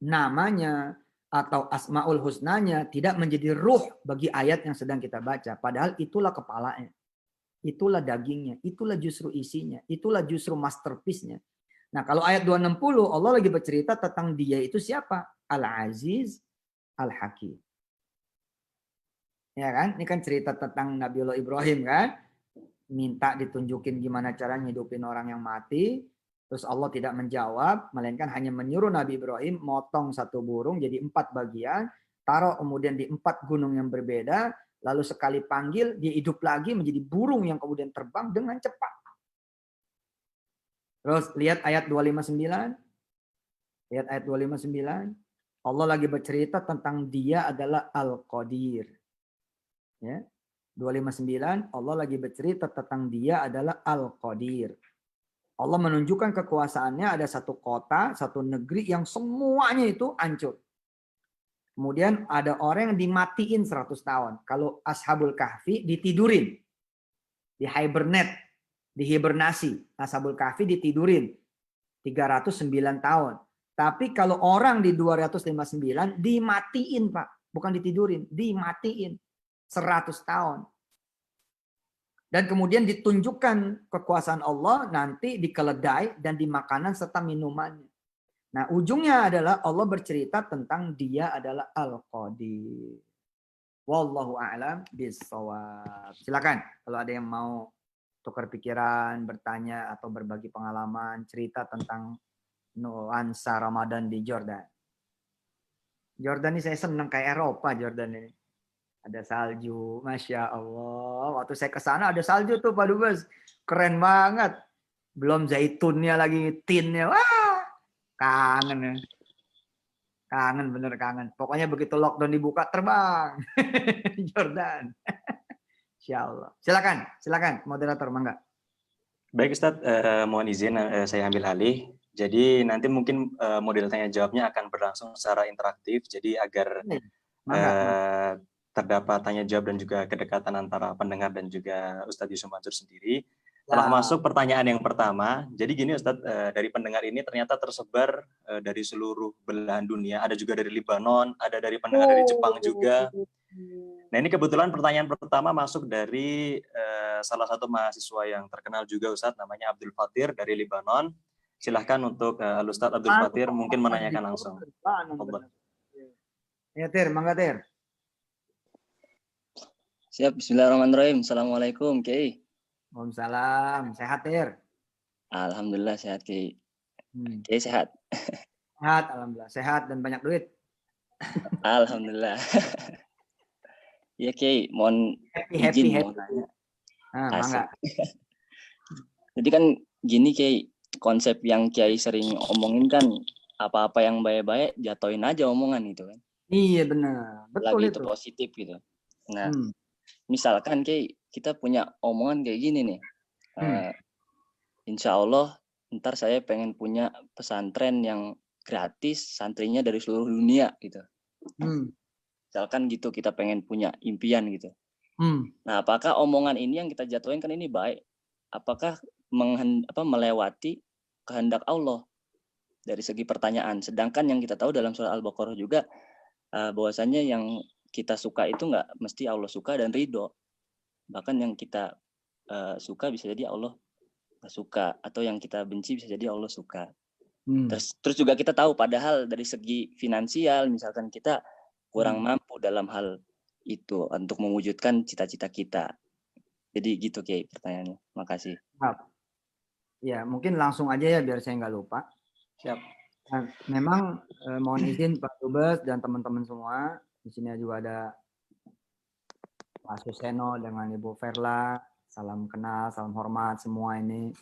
namanya atau Asmaul Husnanya tidak menjadi ruh bagi ayat yang sedang kita baca. Padahal itulah kepalanya. Itulah dagingnya. Itulah justru isinya. Itulah justru masterpiece-nya. Nah kalau ayat 260 Allah lagi bercerita tentang dia itu siapa? Al-Aziz Al-Hakim. Ya kan? Ini kan cerita tentang Nabiullah Ibrahim kan? Minta ditunjukin gimana cara ngidupin orang yang mati. Terus Allah tidak menjawab, melainkan hanya menyuruh Nabi Ibrahim motong satu burung jadi 4 bagian, taruh kemudian di 4 gunung yang berbeda, lalu sekali panggil dia hidup lagi menjadi burung yang kemudian terbang dengan cepat. Terus lihat ayat 259. Lihat ayat 259. Allah lagi bercerita tentang dia adalah Al-Qadir. Ya. 259 Allah lagi bercerita tentang dia adalah Al-Qadir. Allah menunjukkan kekuasaannya, ada satu kota, satu negeri yang semuanya itu hancur. Kemudian ada orang yang dimatiin 100 tahun. Kalau Ashabul Kahfi ditidurin. Di hibernate, dihibernasi. Ashabul Kahfi ditidurin. 309 tahun. Tapi kalau orang di 259 dimatiin, Pak. Bukan ditidurin, dimatiin 100 tahun. Dan kemudian ditunjukkan kekuasaan Allah nanti di keledai dan di makanan serta minumannya. Nah, ujungnya adalah Allah bercerita tentang dia adalah Al-Qadir. Wallahu a'lam bishawab. Silakan kalau ada yang mau tukar pikiran, bertanya atau berbagi pengalaman, cerita tentang nuansa Ramadan di Jordan. Jordan ini saya senang kayak Eropa Jordan ini. Ada salju, Masya Allah. Waktu saya ke sana ada salju tuh Pak Dubes. Keren banget. Belum zaitunnya lagi, tinnya. Wah, kangen ya. Kangen, bener kangen. Pokoknya begitu lockdown dibuka, terbang. Jordan. Insya Allah. Silakan moderator, mangga. Baik Ustadz, mohon izin saya ambil alih. Jadi nanti mungkin model tanya jawabnya akan berlangsung secara interaktif. Jadi agar terdapat tanya jawab dan juga kedekatan antara pendengar dan juga Ustadz Yusuf Mansur sendiri. Telah masuk pertanyaan yang pertama. Jadi gini Ustadz, dari pendengar ini ternyata tersebar dari seluruh belahan dunia. Ada juga dari Libanon, ada dari pendengar dari Jepang juga. Nah ini kebetulan pertanyaan pertama masuk dari salah satu mahasiswa yang terkenal juga Ustadz, namanya Abdul Fatir dari Libanon. Silahkan untuk Ustadz Abdul Fatir mungkin menanyakan langsung. Ya Tir, mangga Tir. Siap, bismillahirrahmanirrahim. Assalamualaikum, Kiai. Waalaikumsalam. Sehat, Tir? Alhamdulillah sehat, Kiai. Kiai sehat? Sehat, alhamdulillah. Sehat dan banyak duit. Alhamdulillah. Ya, Kiai, mohon izin mau nanya. Mangga. Jadi kan gini, Kiai, konsep yang Kiai sering omongin kan apa-apa yang baik-baik jatuhin aja omongan itu kan. Iya benar. Betul lagi itu. Positif gitu. Nah, misalkan Kiai kita punya omongan kayak gini nih. Insya Allah ntar saya pengen punya pesantren yang gratis, santrinya dari seluruh dunia gitu. Misalkan gitu kita pengen punya impian gitu. Nah, apakah omongan ini yang kita jatuhin kan ini baik? Apakah melewati kehendak Allah dari segi pertanyaan? Sedangkan yang kita tahu dalam surah Al-Baqarah juga bahwasanya yang kita suka itu nggak mesti Allah suka dan ridho. Bahkan yang kita suka bisa jadi Allah nggak suka, atau yang kita benci bisa jadi Allah suka. Terus juga kita tahu padahal dari segi finansial misalkan kita kurang mampu dalam hal itu untuk mewujudkan cita-cita kita. Jadi gitu Kiai pertanyaannya. Makasih. Ya mungkin langsung aja ya biar saya nggak lupa. Siap. Nah, memang mohon izin Pak Dubes dan teman-teman semua. Di sini juga ada Pak Suseno dengan Ibu Verla. Salam kenal, salam hormat semua ini.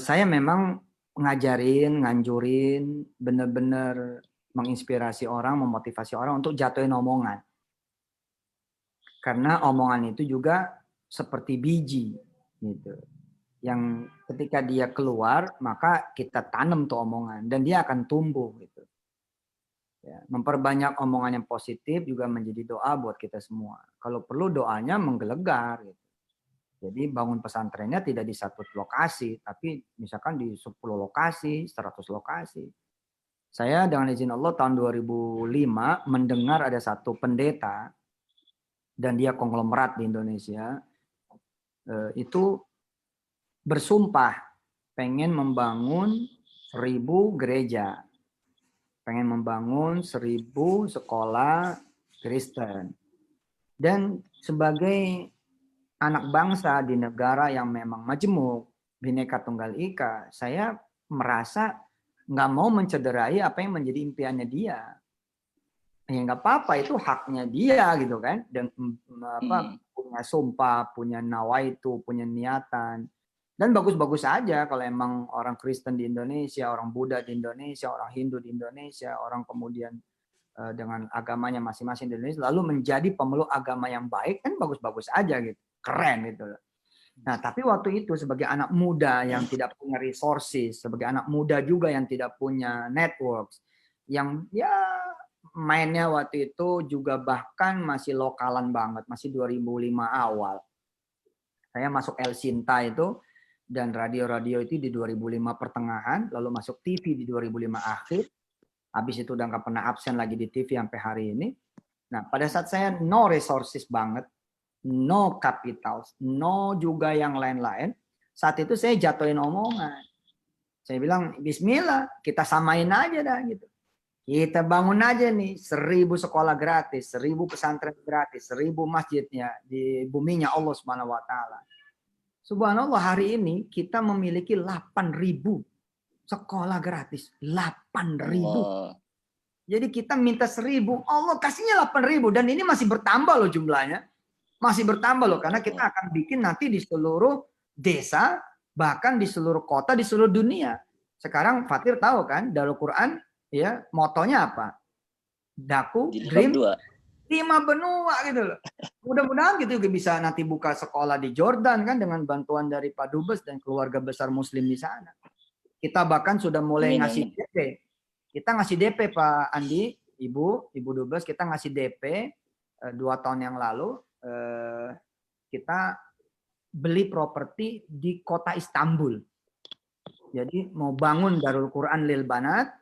Saya memang ngajarin, nganjurin, benar-benar menginspirasi orang, memotivasi orang untuk jatuhin omongan. Karena omongan itu juga seperti biji, gitu. Yang ketika dia keluar, maka kita tanam tuh omongan dan dia akan tumbuh, gitu. Ya, memperbanyak omongan yang positif juga menjadi doa buat kita semua. Kalau perlu doanya menggelegar, gitu. Jadi bangun pesantrennya tidak di satu lokasi, tapi misalkan di 10 lokasi, 100 lokasi. Saya dengan izin Allah tahun 2005 mendengar ada satu pendeta dan dia konglomerat di Indonesia itu bersumpah pengen membangun 1000 gereja, pengen membangun 1000 sekolah Kristen. Dan sebagai anak bangsa di negara yang memang majemuk, Bhinneka Tunggal Ika, saya merasa nggak mau mencederai apa yang menjadi impiannya dia. Ya nggak apa-apa, itu haknya dia gitu kan. Dan punya sumpah, punya nawaitu, punya niatan. Dan bagus-bagus aja kalau emang orang Kristen di Indonesia, orang Buddha di Indonesia, orang Hindu di Indonesia, orang kemudian dengan agamanya masing-masing di Indonesia lalu menjadi pemeluk agama yang baik, kan bagus-bagus aja gitu. Keren gitu. Nah, tapi waktu itu sebagai anak muda yang tidak punya resources, sebagai anak muda juga yang tidak punya networks, yang ya mainnya waktu itu juga bahkan masih lokalan banget, masih 2005 awal. Saya masuk El Sinta itu dan radio-radio itu di 2005 pertengahan, lalu masuk TV di 2005 akhir. Habis itu udah nggak pernah absen lagi di TV sampai hari ini. Nah, pada saat saya no resources banget, no capital, no juga yang lain-lain, saat itu saya jatuhin omongan. Saya bilang, bismillah, kita samain aja dah gitu. Kita bangun aja nih 1000 sekolah gratis, 1000 pesantren gratis, 1000 masjidnya di buminya Allah Subhanahu wa taala. Subhanallah, hari ini kita memiliki 8.000 sekolah gratis. 8.000. Jadi kita minta 1.000, Allah kasihnya 8.000 dan ini masih bertambah loh jumlahnya. Masih bertambah loh karena kita akan bikin nanti di seluruh desa, bahkan di seluruh kota, di seluruh dunia. Sekarang Fatir tahu kan, Darul Quran ya, motonya apa? Daku, dream, 5 benua gitu loh. Mudah-mudahan gitu bisa nanti buka sekolah di Jordan kan dengan bantuan dari Pak Dubes dan keluarga besar Muslim di sana. Kita bahkan sudah mulai ngasih DP. Kita ngasih DP Pak Andi, Ibu Dubes, kita ngasih DP 2 tahun yang lalu. Kita beli properti di kota Istanbul. Jadi mau bangun Darul Quran Lil Banat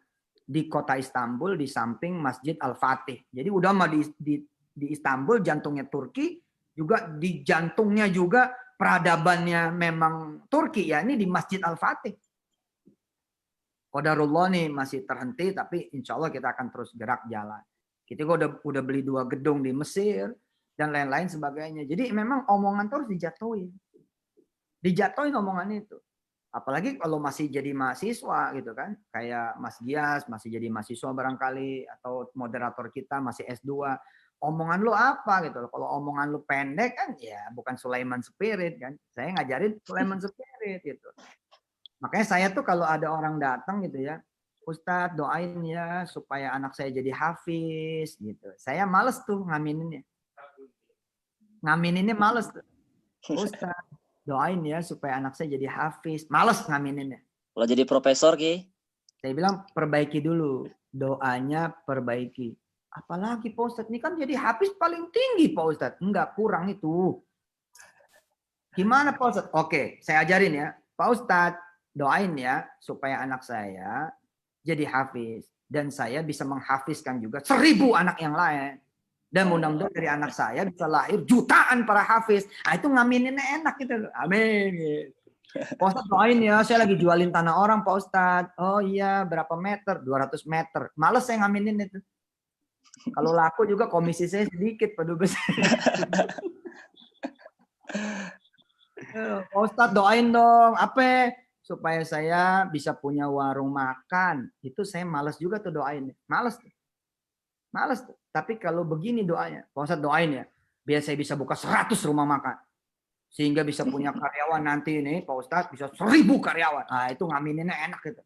di kota Istanbul di samping Masjid Al-Fatih. Jadi udah mah di Istanbul, jantungnya Turki, juga di jantungnya juga peradabannya memang Turki ya, ini di Masjid Al-Fatih. Qadarullah nih masih terhenti, tapi insya Allah kita akan terus gerak jalan. Kita udah beli 2 gedung di Mesir dan lain-lain sebagainya. Jadi memang omongan terus dijatuhin omongan itu. Apalagi kalau masih jadi mahasiswa gitu kan, kayak Mas Gias masih jadi mahasiswa barangkali, atau moderator kita masih S2, omongan lu apa gitu. Kalau omongan lu pendek kan ya bukan Sulaiman Spirit kan, saya ngajarin Sulaiman Spirit gitu. Makanya saya tuh kalau ada orang datang gitu ya, Ustadz doain ya supaya anak saya jadi hafiz gitu, saya males tuh ngamininnya males tuh. Ustadz doain ya supaya anak saya jadi hafiz, males ngamininnya. Kalau jadi profesor Ki, saya bilang perbaiki dulu, doanya perbaiki. Apalagi Pak Ustadz, ini kan jadi hafiz paling tinggi Pak Ustadz. Enggak, kurang itu. Gimana Pak Ustadz? Oke, saya ajarin ya. Pak Ustadz, doain ya supaya anak saya jadi hafiz. Dan saya bisa menghafizkan juga 1000 anak yang lain. Dan mudah-mudahan dari anak saya bisa lahir jutaan para hafiz. Nah, itu ngamininnya enak gitu. Amin. Pak Ustadz doain ya, saya lagi jualin tanah orang Pak Ustadz. Oh iya, berapa meter? 200 meter. Males saya ngaminin itu. Kalau laku juga komisi saya sedikit Pak Dubes. Pak Ustadz doain dong, apa? Supaya saya bisa punya warung makan. Itu saya males juga tuh doain. Males tuh. Tapi kalau begini doanya, Pak Ustadz doain ya, biar saya bisa buka 100 rumah makan. Sehingga bisa punya karyawan nanti ini, Pak Ustadz bisa 1000 karyawan. Nah itu ngamininnya enak gitu.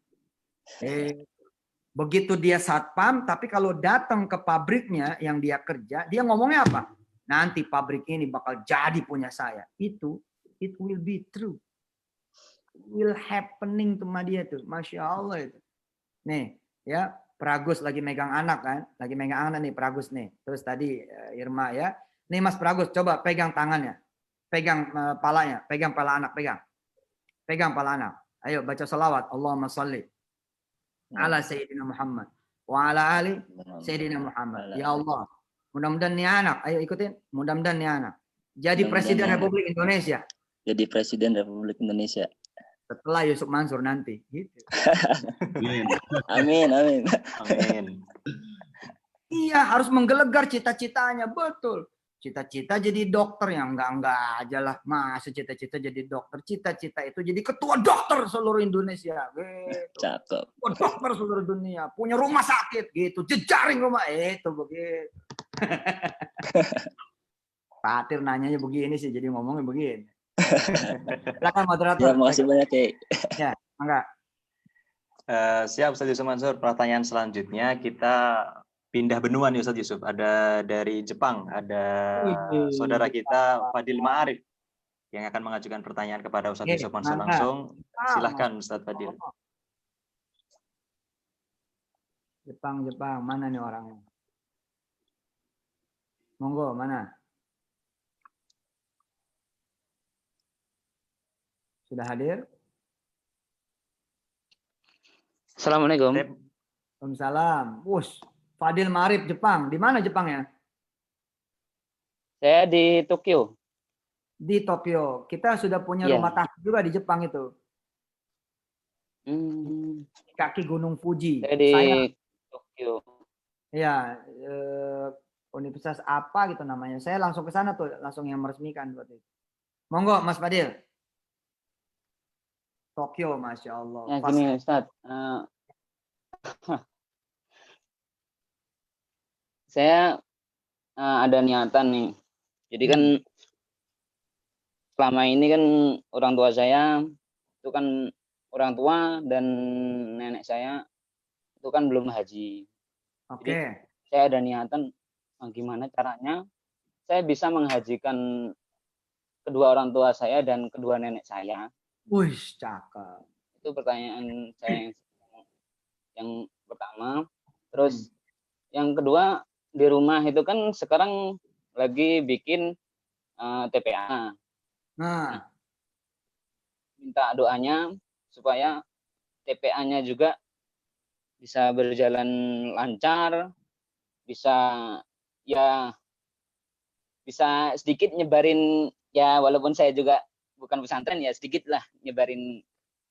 Begitu dia satpam, tapi kalau datang ke pabriknya yang dia kerja, dia ngomongnya apa? Nanti pabrik ini bakal jadi punya saya. Itu, it will be true. Will happening sama dia tuh. Masya Allah itu. Nih, ya Pragus lagi megang anak kan. Lagi megang anak nih Pragus nih. Terus tadi Irma ya. Nih Mas Pragus, coba pegang tangannya. Pegang palanya. Pegang pala anak, pegang. Pegang pala anak. Ayo baca salawat. Allahumma salli ala Sayyidina Muhammad. Wa ala ali Sayyidina Muhammad. Ya Allah. Mudah-mudahan nih anak. Ayo ikutin. Mudah-mudahan nih anak. Jadi Presiden Republik Indonesia. Jadi Presiden Republik Indonesia. Setelah Yusuf Mansur nanti. Gitu. Amin. Iya, harus menggelegar cita-citanya. Betul. Cita-cita jadi dokter yang enggak aja lah. Masa cita-cita jadi dokter. Cita-cita itu jadi ketua dokter seluruh Indonesia. Gitu. Cakep. Ketua dokter seluruh dunia. Punya rumah sakit. Gitu. Jejaring rumah. Itu begitu. Fatir nanyanya begini sih. Jadi ngomongnya begini. Silakan moderator. Ya, makasih banyak, Ki. Ya, enggak. Siap Ustaz Yusuf Mansur. Pertanyaan selanjutnya kita pindah benua nih Ustaz Yusuf. Ada dari Jepang, ada saudara kita Fadil Ma'arif yang akan mengajukan pertanyaan kepada Ustaz Yusuf Mansur langsung. Silahkan Ustaz Fadil. Jepang, mana nih orangnya? Monggo, mana? Sudah hadir? Assalamualaikum. Waalaikumsalam. Wush, Fadil Marif Jepang. Di mana Jepangnya? Saya di Tokyo. Di Tokyo. Kita sudah punya Iya. rumah tahan juga di Jepang itu. Kaki Gunung Fuji. Saya di Tokyo. Ya, universitas apa gitu namanya. Saya langsung ke sana tuh, langsung yang meresmikan buat itu. Monggo Mas Fadil. Tokyo, Masya Allah. Ya gini Ustaz, saya ada niatan nih. Jadi kan selama ini kan orang tua saya itu kan orang tua dan nenek saya itu kan belum haji. Jadi saya ada niatan gimana caranya saya bisa menghajikan kedua orang tua saya dan kedua nenek saya. Wih, cakep. Itu pertanyaan saya yang pertama. Terus yang kedua, di rumah itu kan sekarang lagi bikin TPA. Nah, minta doanya supaya TPA-nya juga bisa berjalan lancar, bisa sedikit nyebarin, ya walaupun saya juga bukan pesantren, ya sedikit lah nyebarin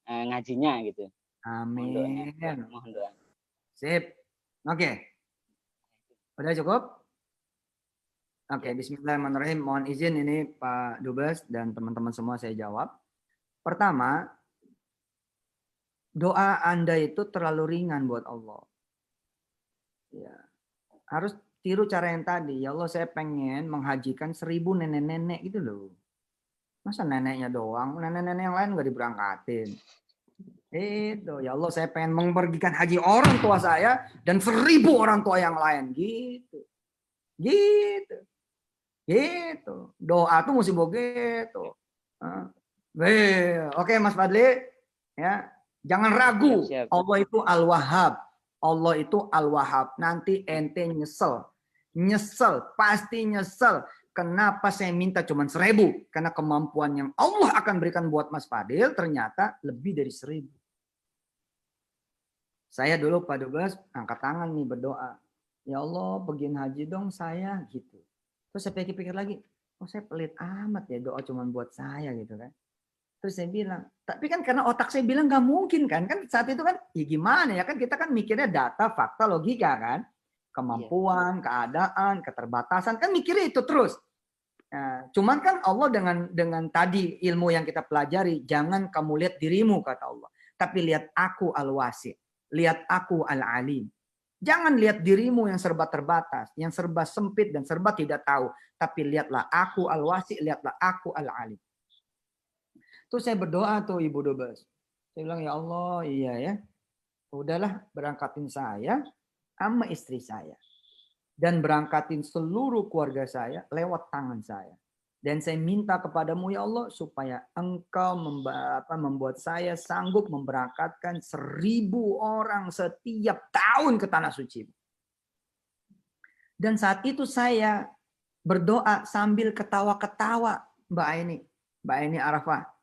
ngajinya gitu. Amin. Mohon doa. Sip. Oke. Udah cukup? Oke, bismillahirrahmanirrahim. Mohon izin ini Pak Dubes dan teman-teman semua saya jawab. Pertama, doa Anda itu terlalu ringan buat Allah. Ya. Harus tiru cara yang tadi. Ya Allah, saya pengen menghajikan 1000 nenek-nenek gitu loh. Masa neneknya doang, nenek-nenek yang lain nggak diberangkatin. Itu, ya Allah saya pengen mempergikan haji orang tua saya dan 1000 orang tua yang lain. Gitu. Doa tuh mesti begitu. Oke Mas Fadli, ya jangan ragu. Siap. Allah itu Al-Wahhab. Allah itu Al-Wahhab. Nanti ente nyesel, pasti nyesel. Kenapa saya minta cuma 1000? Karena kemampuan yang Allah akan berikan buat Mas Fadil ternyata lebih dari 1000. Saya dulu Pak Dubes angkat tangan nih berdoa. Ya Allah bagian haji dong saya gitu. Terus saya pikir-pikir lagi. Oh saya pelit amat ya doa cuma buat saya gitu kan. Terus saya bilang. Tapi kan karena otak saya bilang gak mungkin kan. Kan saat itu kan ya gimana ya kan kita kan mikirnya data, fakta, logika kan. Kemampuan, keadaan, keterbatasan kan mikirnya itu terus. Nah, cuman kan Allah dengan tadi ilmu yang kita pelajari, jangan kamu lihat dirimu kata Allah, tapi lihat aku Al-Wasi, lihat aku Al-Alim. Jangan lihat dirimu yang serba terbatas, yang serba sempit dan serba tidak tahu, tapi lihatlah aku Al-Wasi, lihatlah aku Al-Alim. Terus saya berdoa tuh Ibu Dubes. Saya bilang ya Allah, iya ya. Udahlah berangkatin saya sama istri saya dan berangkatin seluruh keluarga saya lewat tangan saya dan saya minta kepadamu ya Allah supaya engkau membuat saya sanggup memberangkatkan 1000 orang setiap tahun ke tanah suci. Dan saat itu saya berdoa sambil ketawa-ketawa Mbak Aini Arafah.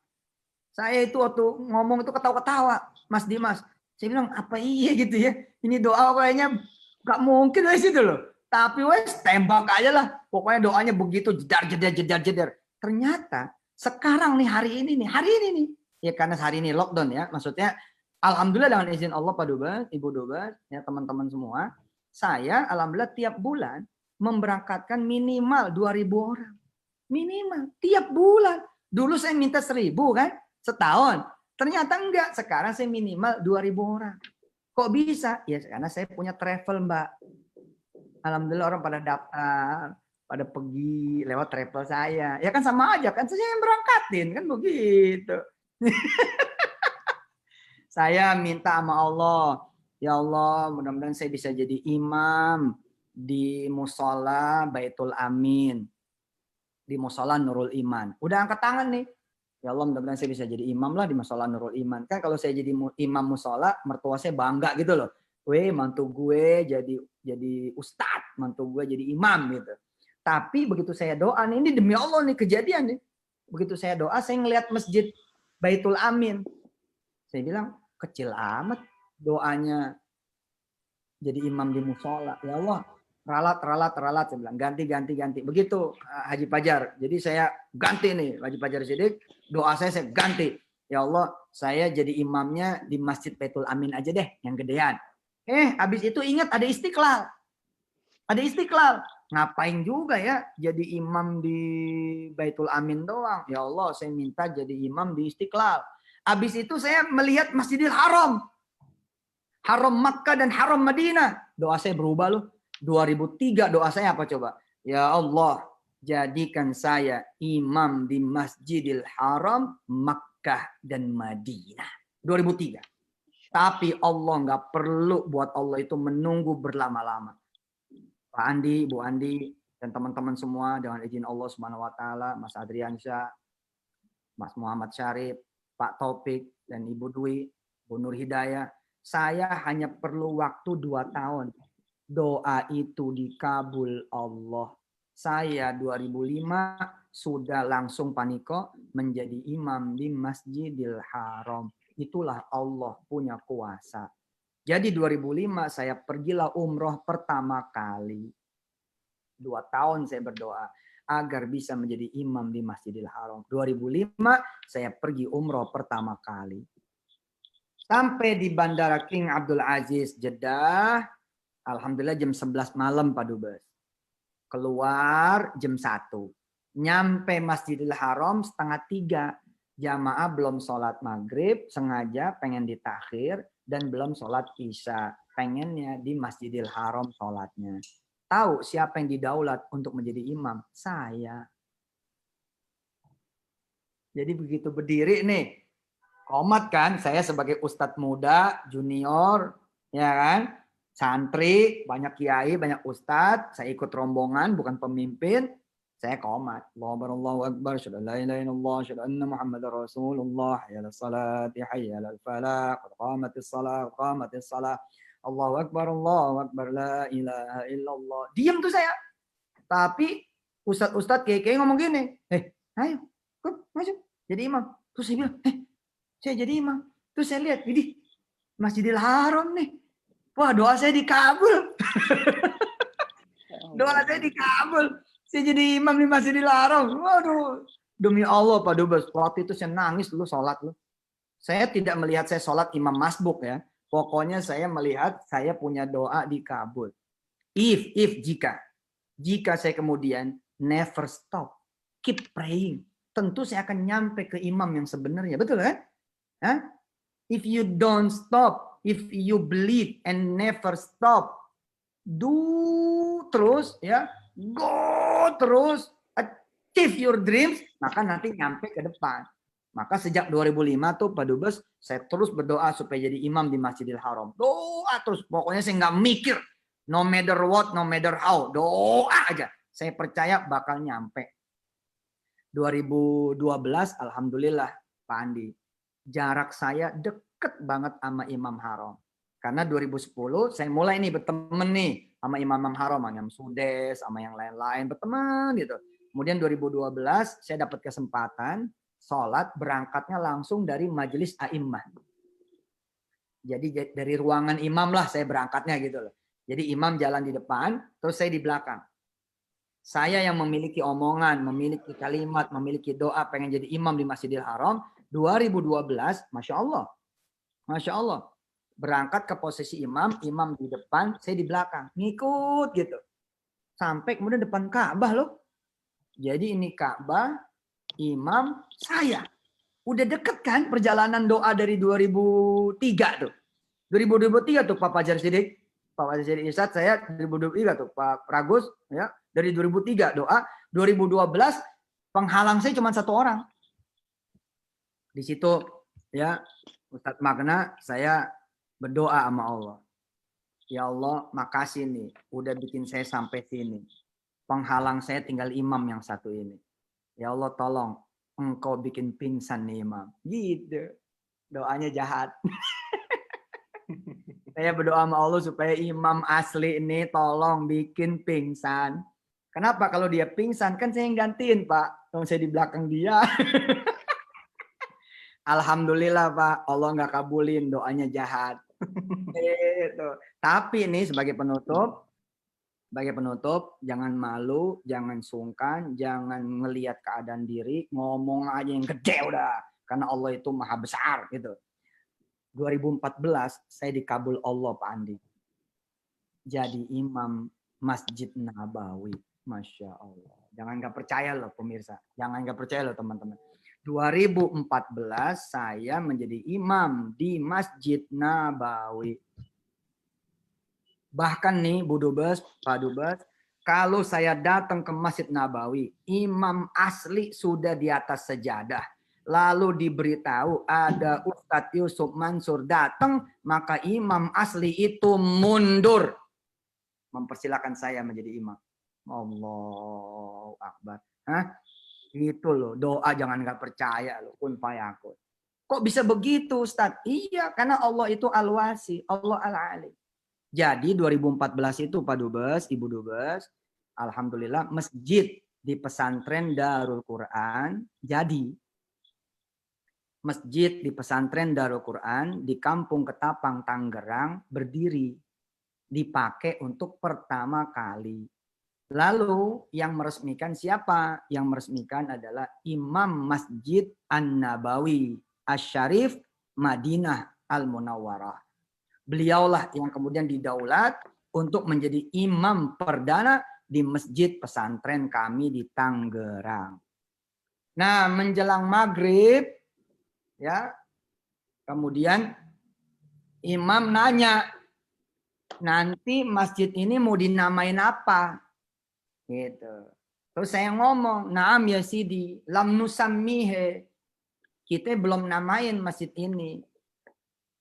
Saya itu waktu ngomong itu ketawa-ketawa Mas Dimas. Saya bilang apa iya gitu ya. Ini doa kayaknya gak mungkin dari situ loh. Tapi wes tembak aja lah. Pokoknya doanya begitu jedar. Ternyata sekarang nih hari ini nih. Ya karena hari ini lockdown ya. Maksudnya alhamdulillah dengan izin Allah Pak Dubes, Ibu Dubes, ya teman-teman semua. Saya alhamdulillah tiap bulan memberangkatkan minimal 2000 orang. Minimal tiap bulan. Dulu saya minta 1000 kan setahun. Ternyata enggak, sekarang saya minimal 2000 orang. Kok bisa? Ya karena saya punya travel Mbak. Alhamdulillah orang pada daftar, pada pergi lewat travel saya. Ya kan sama aja kan, saya yang berangkatin kan begitu. Saya minta sama Allah, ya Allah mudah-mudahan saya bisa jadi imam di musola Baitul Amin. Di musola Nurul Iman. Udah angkat tangan nih. Ya Allah mudah-mudahan saya bisa jadi imam lah di musola Nurul Iman. Kan kalau saya jadi imam musola, mertua saya bangga gitu loh. Weh, mantu gue jadi ustadz, mantu gue jadi imam gitu. Tapi begitu saya doa nih, ini demi Allah nih kejadian nih. Begitu saya doa, saya ngelihat masjid Baitul Amin. Saya bilang, kecil amat. doanya jadi imam di musola. Ya Allah, ralat. Saya bilang, ganti. Begitu Haji Fajar. Jadi saya ganti nih, Haji Fajar Siddiq. Doa saya ganti. Ya Allah, saya jadi imamnya di Masjid Baitul Amin aja deh, yang gedean. Habis itu ingat ada Istiqlal. Ada Istiqlal. Ngapain juga ya jadi imam di Baitul Amin doang. Ya Allah, saya minta jadi imam di Istiqlal. Habis itu saya melihat Masjidil Haram. Haram Makkah dan Haram Madinah. Doa saya berubah loh. 2003 doa saya apa coba? Ya Allah, jadikan saya imam di Masjidil Haram, Makkah dan Madinah. 2003. Tapi Allah nggak perlu buat Allah itu menunggu berlama-lama. Pak Andi, Bu Andi, dan teman-teman semua dengan izin Allah Subhanahu wa taala, Mas Adriansyah, Mas Muhammad Syarif, Pak Taufik dan Ibu Dwi, Bu Nur Hidayah, saya hanya perlu waktu 2 tahun. Doa itu dikabul Allah. Saya 2005 sudah langsung paniko menjadi imam di Masjidil Haram. Itulah Allah punya kuasa. Jadi 2005 saya pergilah umroh pertama kali. 2 tahun saya berdoa agar bisa menjadi imam di Masjidil Haram. 2005 saya pergi umroh pertama kali. Sampai di Bandara King Abdul Aziz Jeddah, alhamdulillah jam 11 malam Pak Dubes. Keluar jam 1. Nyampe Masjidil Haram 2:30. Jamaah belum sholat maghrib, sengaja pengen ditakhir dan belum sholat isya. Pengennya di Masjidil Haram sholatnya. Tahu siapa yang didaulat untuk menjadi imam? Saya. Jadi begitu berdiri nih, komat kan, saya sebagai ustadz muda, junior, ya kan, santri, banyak kiai, banyak ustadz, saya ikut rombongan, bukan pemimpin, saya komat. Allahu Akbar, syahadu la ilaha illallah, syahadu anna Muhammadar Rasulullah, hayya 'alas salati, hayya 'alal falah, qad qamatis shalah. Allahu Akbar, la ilaha illallah. Diam tuh saya. Tapi ustadz kiai ngomong gini, ayo, maju, jadi imam. Terus saya bilang, saya jadi imam. Terus saya lihat, ini Masjidil Haram nih. Wah, doa saya dikabul. Doa saya dikabul. Saya jadi imam di Masjidil Haram. Waduh, demi Allah Pak Dubes. Waktu itu saya nangis dulu sholat. Saya tidak melihat saya sholat imam masbuk ya. Pokoknya saya melihat saya punya doa dikabul. Jika saya kemudian never stop, keep praying, tentu saya akan nyampe ke imam yang sebenarnya. Betul kan? If you don't stop, if you believe and never stop, do terus ya, go terus, achieve your dreams, maka nanti nyampe ke depan. Maka sejak 2005 tuh Pak Dubes, saya terus berdoa supaya jadi imam di Masjidil Haram. Doa terus, pokoknya saya nggak mikir, no matter what, no matter how, doa aja. Saya percaya bakal nyampe. 2012, alhamdulillah Pak Andi, jarak saya deket banget sama Imam Haram. Karena 2010 saya mulai nih berteman nih sama Imam Haram, sama Sudes, sama yang lain-lain, berteman gitu. Kemudian 2012 saya dapat kesempatan sholat berangkatnya langsung dari majelis a'immah. Jadi dari ruangan imam lah saya berangkatnya gitu loh. Jadi imam jalan di depan, terus saya di belakang. Saya yang memiliki omongan, memiliki kalimat, memiliki doa, pengen jadi imam di Masjidil Haram. 2012, Masya Allah. Masya Allah. Berangkat ke posisi imam di depan, saya di belakang. Ngikut gitu. Sampai kemudian depan Ka'bah loh. Jadi ini Ka'bah, imam, saya. Udah deket kan perjalanan doa dari 2003 tuh. 2023 tuh Pak Fajar Siddiq. Pak Fajar Siddiq Irsad, saya 2023 tuh. Pak Pragus, ya. Dari 2003 doa. 2012 penghalang saya cuma 1 orang. Di situ ya Ustadz Magna saya berdoa sama Allah. Ya Allah, makasih nih udah bikin saya sampai sini. Penghalang saya tinggal imam yang satu ini. Ya Allah tolong engkau bikin pingsan nih imam. Gitu. Doanya jahat. Saya berdoa sama Allah supaya imam asli ini tolong bikin pingsan. Kenapa? Kalau dia pingsan kan saya yang gantiin Pak. Kalau saya di belakang dia. Alhamdulillah Pak, Allah nggak kabulin, doanya jahat. Gitu. Tapi nih sebagai penutup, jangan malu, jangan sungkan, jangan ngelihat keadaan diri, ngomong aja yang gede udah. Karena Allah itu maha besar gitu. 2014 saya dikabul Allah Pak Andi. Jadi imam Masjid Nabawi. Masya Allah. Jangan nggak percaya loh pemirsa. Jangan nggak percaya loh teman-teman. 2014 saya menjadi imam di Masjid Nabawi. Bahkan nih Bu Dubes, Pak Dubes, kalau saya datang ke Masjid Nabawi, imam asli sudah di atas sejadah. Lalu diberitahu ada Ustadz Yusuf Mansur datang, maka imam asli itu mundur. Mempersilakan saya menjadi imam. Allahu Akbar. Hah? Itu loh, doa jangan nggak percaya loh, kun fayakun. Kok bisa begitu Ustadz? Iya, karena Allah itu al-wasi, Allah al-alim. Jadi 2014 itu Pak Dubes, Ibu Dubes, alhamdulillah masjid di pesantren Darul Quran jadi. Masjid di pesantren Darul Quran di Kampung Ketapang, Tangerang berdiri. Dipakai untuk pertama kali. Lalu yang meresmikan siapa? Yang meresmikan adalah Imam Masjid An-Nabawi Asy-Syarif Madinah Al-Munawwarah. Beliaulah yang kemudian didaulat untuk menjadi imam perdana di masjid pesantren kami di Tangerang. Nah, menjelang maghrib, ya, kemudian imam nanya, nanti masjid ini mau dinamain apa? Gitu. Terus saya ngomong, naam ya Sidi, lam nusammihe. Kita belum namain masjid ini.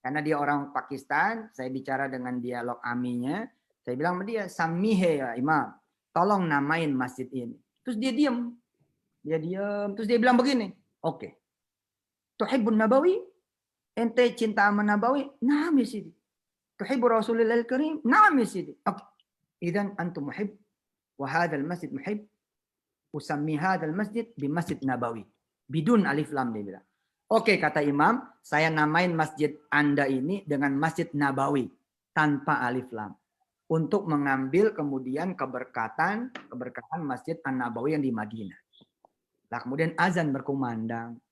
Karena dia orang Pakistan, saya bicara dengan dialog amiknya, saya bilang sama dia, sammihe ya imam, tolong namain masjid ini. Terus dia diam. Terus dia bilang begini, oke. Tuhibbun Nabawi? Ente cinta sama Nabawi? Naam ya Sidi. Tuhibbu Rasulullah Al-Karim? Naam ya Sidi. Oke. Idan antum muhib, wa hadal masjid muhib, usammi hadal masjid bi Masjid Nabawi. Bidun alif lam dia bilang. Oke, kata imam, saya namain masjid Anda ini dengan Masjid Nabawi tanpa alif lam untuk mengambil kemudian keberkatan Masjid An-Nabawi yang di Madinah. Nah, kemudian azan berkumandang.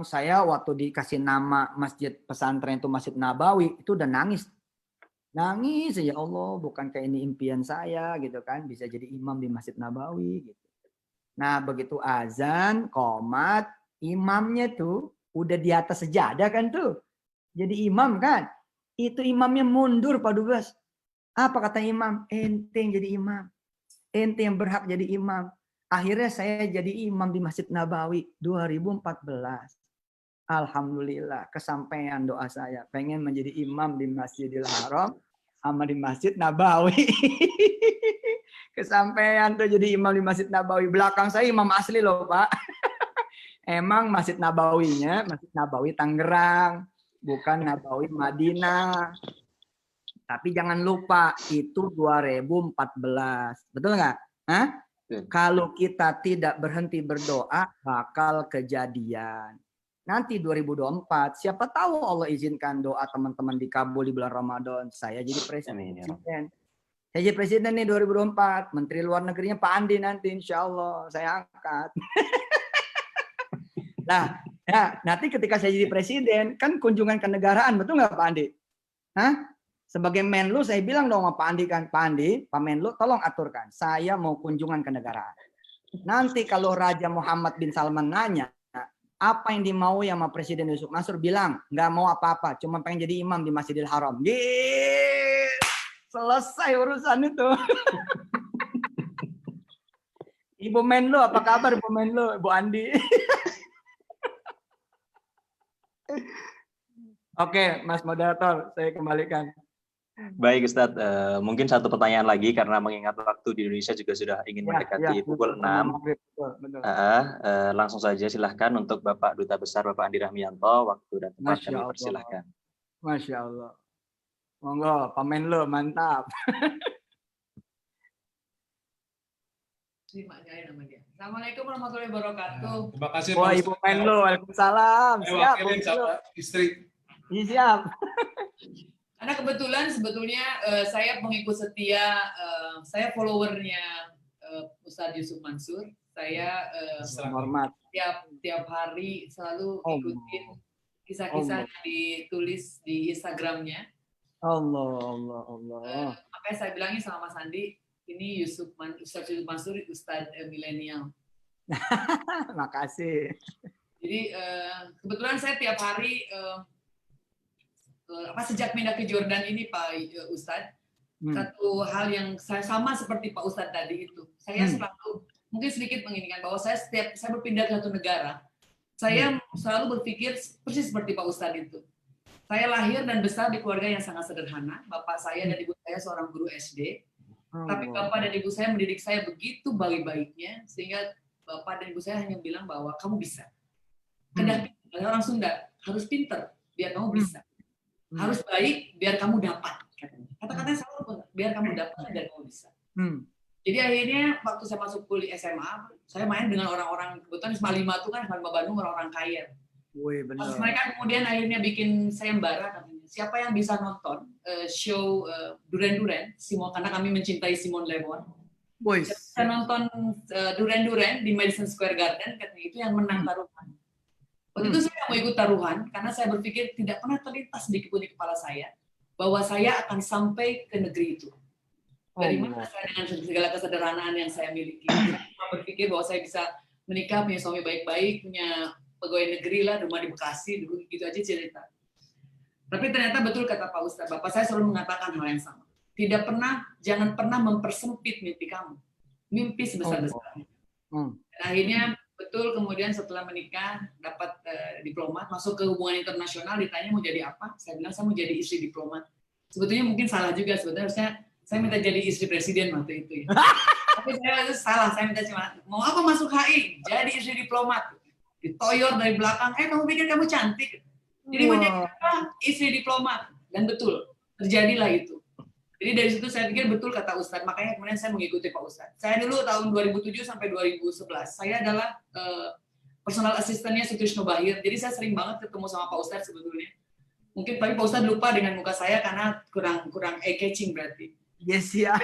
Saya waktu dikasih nama masjid pesantren itu Masjid Nabawi itu udah nangis. Nangis ya Allah, bukan kayak ini impian saya gitu kan, bisa jadi imam di Masjid Nabawi gitu. Nah, begitu azan, qomat, imamnya tuh udah di atas sejadah kan tuh. Jadi imam kan. Itu imamnya mundur Pak Dubes. Apa kata imam? Ente yang jadi imam. Ente yang berhak jadi imam. Akhirnya saya jadi imam di Masjid Nabawi 2014. Alhamdulillah kesampaian doa saya. Pengen menjadi imam di Masjidil Haram sama di Masjid Nabawi. Kesampaian tuh jadi imam di Masjid Nabawi. Belakang saya imam asli loh Pak. Emang Masjid Nabawinya Masjid Nabawi Tangerang, bukan Nabawi Madinah. Tapi jangan lupa itu 2014. Betul nggak? Hah? Kalau kita tidak berhenti berdoa bakal kejadian. Nanti 2024 siapa tahu Allah izinkan doa teman-teman dikabul di bulan Ramadan. Saya jadi presiden. Saya jadi presiden nih 2024. Menteri Luar Negerinya Pak Andi nanti insya Allah saya angkat. Nah, ya, nanti ketika saya jadi presiden, kan kunjungan kenegaraan, betul nggak Pak Andi? Hah? Sebagai Menlu saya bilang dong sama Pak Andi kan, Pak Andi, Pak Menlu tolong aturkan. Saya mau kunjungan kenegaraan. Nanti kalau Raja Muhammad bin Salman nanya, apa yang dimau sama Presiden Yusuf Mansur bilang, nggak mau apa-apa, cuma pengen jadi imam di Masjidil Haram. Yeay! Selesai urusan itu. Ibu Menlu, apa kabar Ibu Menlu, Ibu Andi? Oke, Mas Moderator, saya kembalikan. Baik Ustadz, mungkin satu pertanyaan lagi karena mengingat waktu di Indonesia juga sudah ingin mendekati pukul 6. Langsung saja silahkan untuk Bapak Duta Besar Bapak Andi Rahmianto, waktu dan tempat kami persilahkan. Masya Allah. Monggo, Pak Menlu, mantap. Simak aja nama dia. Assalamualaikum warahmatullahi wabarakatuh. Terima kasih Wah, Pak Ibu Ustadz. Menlo, waalaikumsalam. Saya Siap, wakilin sama istri. Iya, siap. Karena kebetulan sebetulnya saya pengikut setia, saya followernya Ustadz Yusuf Mansur. Saya Hormat. tiap hari selalu ikutin kisah-kisah yang ditulis di Instagramnya. Allah. Makanya saya bilangin sama Mas Andi, ini Ustadz Yusuf Mansur, Ustadz milenial. Makasih. Jadi kebetulan saya tiap hari sejak pindah ke Jordan ini Pak Ustadz, satu hal yang saya sama seperti Pak Ustadz tadi itu, saya selalu mungkin sedikit menginginkan bahwa saya berpindah ke satu negara, saya selalu berpikir persis seperti Pak Ustadz itu. Saya lahir dan besar di keluarga yang sangat sederhana. Bapak saya dan ibu saya seorang guru SD, tapi bapak dan ibu saya mendidik saya begitu baik-baiknya sehingga bapak dan ibu saya hanya bilang bahwa kamu bisa. Orang Sunda harus pinter biar kamu bisa. Harus baik biar kamu dapat. Kata-katanya selalu biar kamu dapat biar kamu bisa. Jadi akhirnya waktu saya masuk kuliah SMA, saya main dengan orang-orang, kebetulan SMA 5 itu kan SMA Bandung orang-orang kaya. Pas mereka kemudian akhirnya bikin sayembara katanya, siapa yang bisa nonton show Duren-Duren, karena kami mencintai Simon Le Bon. Saya nonton Duren-Duren di Madison Square Garden, katanya itu yang menang taruhan. Waktu itu saya mau ikut taruhan karena saya berpikir tidak pernah terlintas di kepala saya bahwa saya akan sampai ke negeri itu. Dari mana saya dengan segala kesederhanaan yang saya miliki. Saya berpikir bahwa saya bisa menikah, punya suami baik-baik, punya pegawai negeri lah, rumah di Bekasi, dulu gitu aja cerita. Tapi ternyata betul kata Pak Ustadz, Bapak saya selalu mengatakan hal yang sama. Jangan pernah mempersempit mimpi kamu. Mimpi sebesar-besarnya. Dan akhirnya betul kemudian setelah menikah dapat diplomat, masuk ke hubungan internasional, ditanya mau jadi apa? Saya bilang saya mau jadi istri diplomat. Sebetulnya mungkin salah juga, sebetulnya saya minta jadi istri presiden waktu itu. Ya. Tapi saya salah, saya minta cuma mau apa masuk HI? Jadi istri diplomat. Ditoyor dari belakang, kamu pikir kamu cantik. Jadi banyak istri diplomat. Dan betul, terjadilah itu. Jadi dari situ saya pikir betul kata Ustadz, makanya kemudian saya mengikuti Pak Ustadz. Saya dulu tahun 2007 sampai 2011, saya adalah personal asistennya Sutrisno Bahir. Jadi saya sering banget ketemu sama Pak Ustadz sebetulnya. Mungkin tapi Pak Ustadz lupa dengan muka saya karena kurang eye-catching berarti. Yes, ya.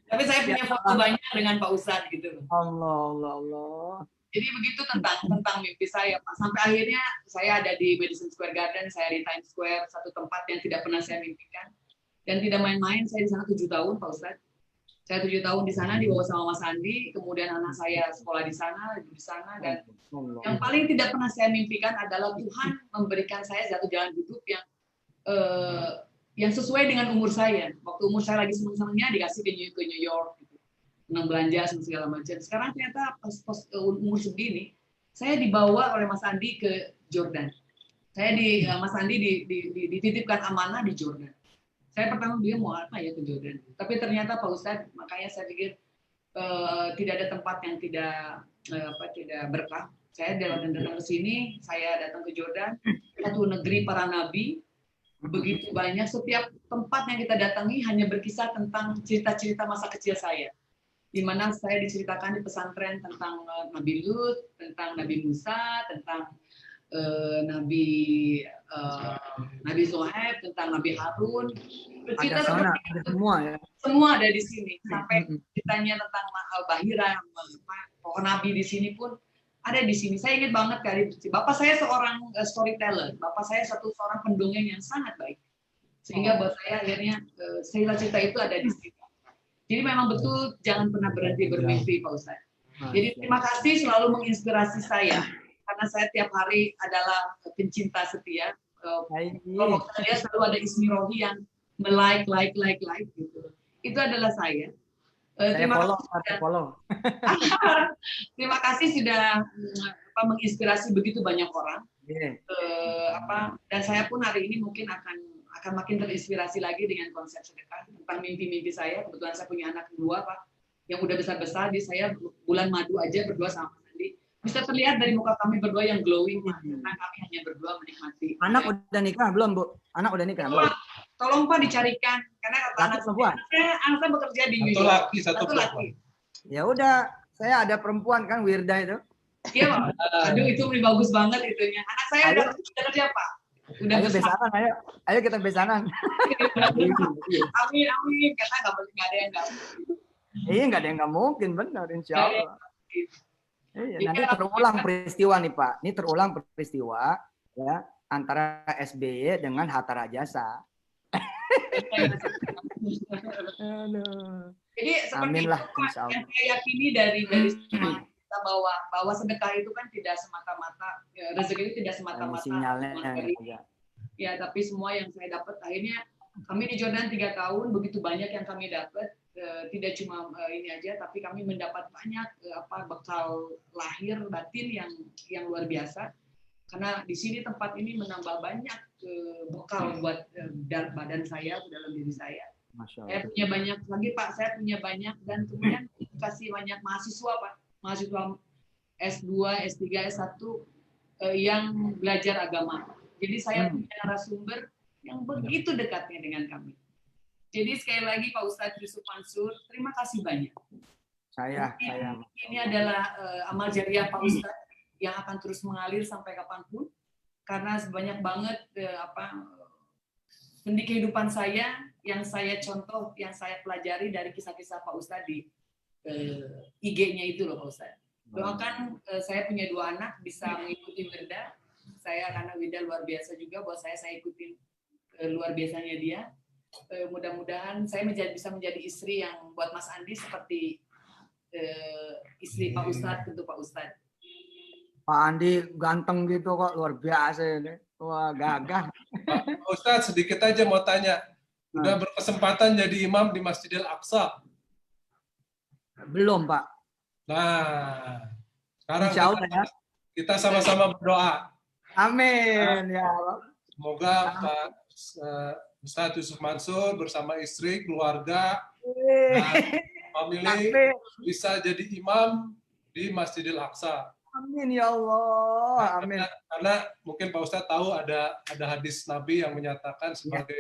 Tapi saya punya foto banyak dengan Pak Ustadz gitu. Allah. Jadi begitu tentang mimpi saya, Pak. Sampai akhirnya saya ada di Madison Square Garden, saya di Times Square, satu tempat yang tidak pernah saya mimpikan. Dan tidak main-main, saya di sana 7 tahun, Pak Ustadz. Saya 7 tahun di sana dibawa sama Mas Andi, kemudian anak saya sekolah di sana, ibu di sana, dan yang paling tidak pernah saya mimpikan adalah Tuhan memberikan saya satu jalan hidup yang sesuai dengan umur saya. Waktu umur saya lagi senang-senangnya dikasih ke New York, gitu. Senang belanja, segala macam. Sekarang ternyata pas umur segini, saya dibawa oleh Mas Andi ke Jordan. Mas Andi dititipkan amanah di Jordan. Saya pertama dia mau apa ya ke Jordan. Tapi ternyata Pak Ustadz, makanya saya pikir tidak ada tempat yang tidak berkah. Saya datang ke sini, saya datang ke Jordan, satu negeri para nabi. Begitu banyak, setiap tempat yang kita datangi hanya berkisah tentang cerita-cerita masa kecil saya. Di mana saya diceritakan di pesantren tentang Nabi Lut, tentang Nabi Musa, tentang Nabi Zohab, tentang Nabi Harun. Cerita ada semua ya. Semua ada di sini. Sampai ceritanya tentang Bahira, pohon Nabi di sini pun ada di sini. Saya ingat banget kali Bapak saya seorang storyteller. Bapak saya seorang pendongeng yang sangat baik. Sehingga buat saya akhirnya cerita-cerita itu ada di sini. Jadi memang betul jangan pernah berhenti bermimpi, Pak Ustadz. Jadi terima kasih selalu menginspirasi saya karena saya tiap hari adalah pencinta setia. Kalau saya selalu ada Ismi Rohi yang like gitu. Itu adalah saya. Terima kasih sudah menginspirasi begitu banyak orang. Dan saya pun hari ini mungkin akan makin terinspirasi lagi dengan konsep sedekah tentang mimpi-mimpi saya. Kebetulan saya punya anak kedua, Pak, yang udah besar-besar. Jadi saya bulan madu aja berdua sama Mas Andi. Bisa terlihat dari muka kami berdua yang glowing, Pak, karena kami hanya berdua menikmati. Anak udah nikah belum, Bu? Anak udah nikah belum? Tolong Pak dicarikan, karena kata anak saya bekerja di New York. Satu laki. Ya udah, Saya ada perempuan kan, Wirda itu. Iya, Pak. Aduh, itu bagus banget itunya. Anak saya udah kerja, Pak. Udah ayo besanan, ayo kita besanan. Amin, amin. Karena nggak ada yang nggak mungkin. Iya, nggak ada yang nggak mungkin, benar, insya Allah. Iya, nanti terulang peristiwa nih Pak. Ini terulang peristiwa ya antara SBY dengan Hatta Rajasa. Jadi seperti amin lah, itu, Pak, yang saya yakini dari semua kita bahwa sedekah itu kan tidak semata-mata rezeki itu tidak semata-mata ya, tapi semua yang saya dapat akhirnya kami di Jordan 3 tahun begitu banyak yang kami dapat, tidak cuma ini aja, tapi kami mendapat banyak bekal lahir batin yang luar biasa, karena di sini tempat ini menambah banyak bekal buat badan saya, dalam diri saya. Saya punya banyak lagi Pak, saya punya banyak, dan kemudian kasih banyak mahasiswa Pak, mahasiswa S2, S3, S1 yang belajar agama. Jadi saya punya narasumber yang begitu dekatnya dengan kami. Jadi sekali lagi Pak Ustadz Yusuf Mansur, terima kasih banyak. Ini adalah amal jariah Pak Ustadz yang akan terus mengalir sampai kapanpun, karena sebanyak banget sendi kehidupan saya yang saya contoh, yang saya pelajari dari kisah-kisah Pak Ustadz di IG-nya itu loh Pak Ustadz. Doakan saya punya 2 anak bisa mengikuti Wirda. Saya karena Wirda luar biasa juga buat saya ikutin luar biasanya dia. Mudah-mudahan saya bisa menjadi istri yang buat Mas Andi seperti istri Pak Ustadz, tentu Pak Ustadz. Pak Andi ganteng gitu kok, luar biasa ini. Wah, gagah. Pak Ustadz, sedikit aja mau tanya. Udah berkesempatan jadi imam di Masjidil Aqsa? Belum, Pak. Nah, sekarang kita sama-sama berdoa. Amin. Ya Allah. Semoga Pak Ustadz Yusuf Mansur bersama istri, keluarga, dan family bisa jadi imam di Masjidil Aqsa. Amin ya Allah. Amin. Karena mungkin Pak Ustadz tahu ada hadis Nabi yang menyatakan sebagai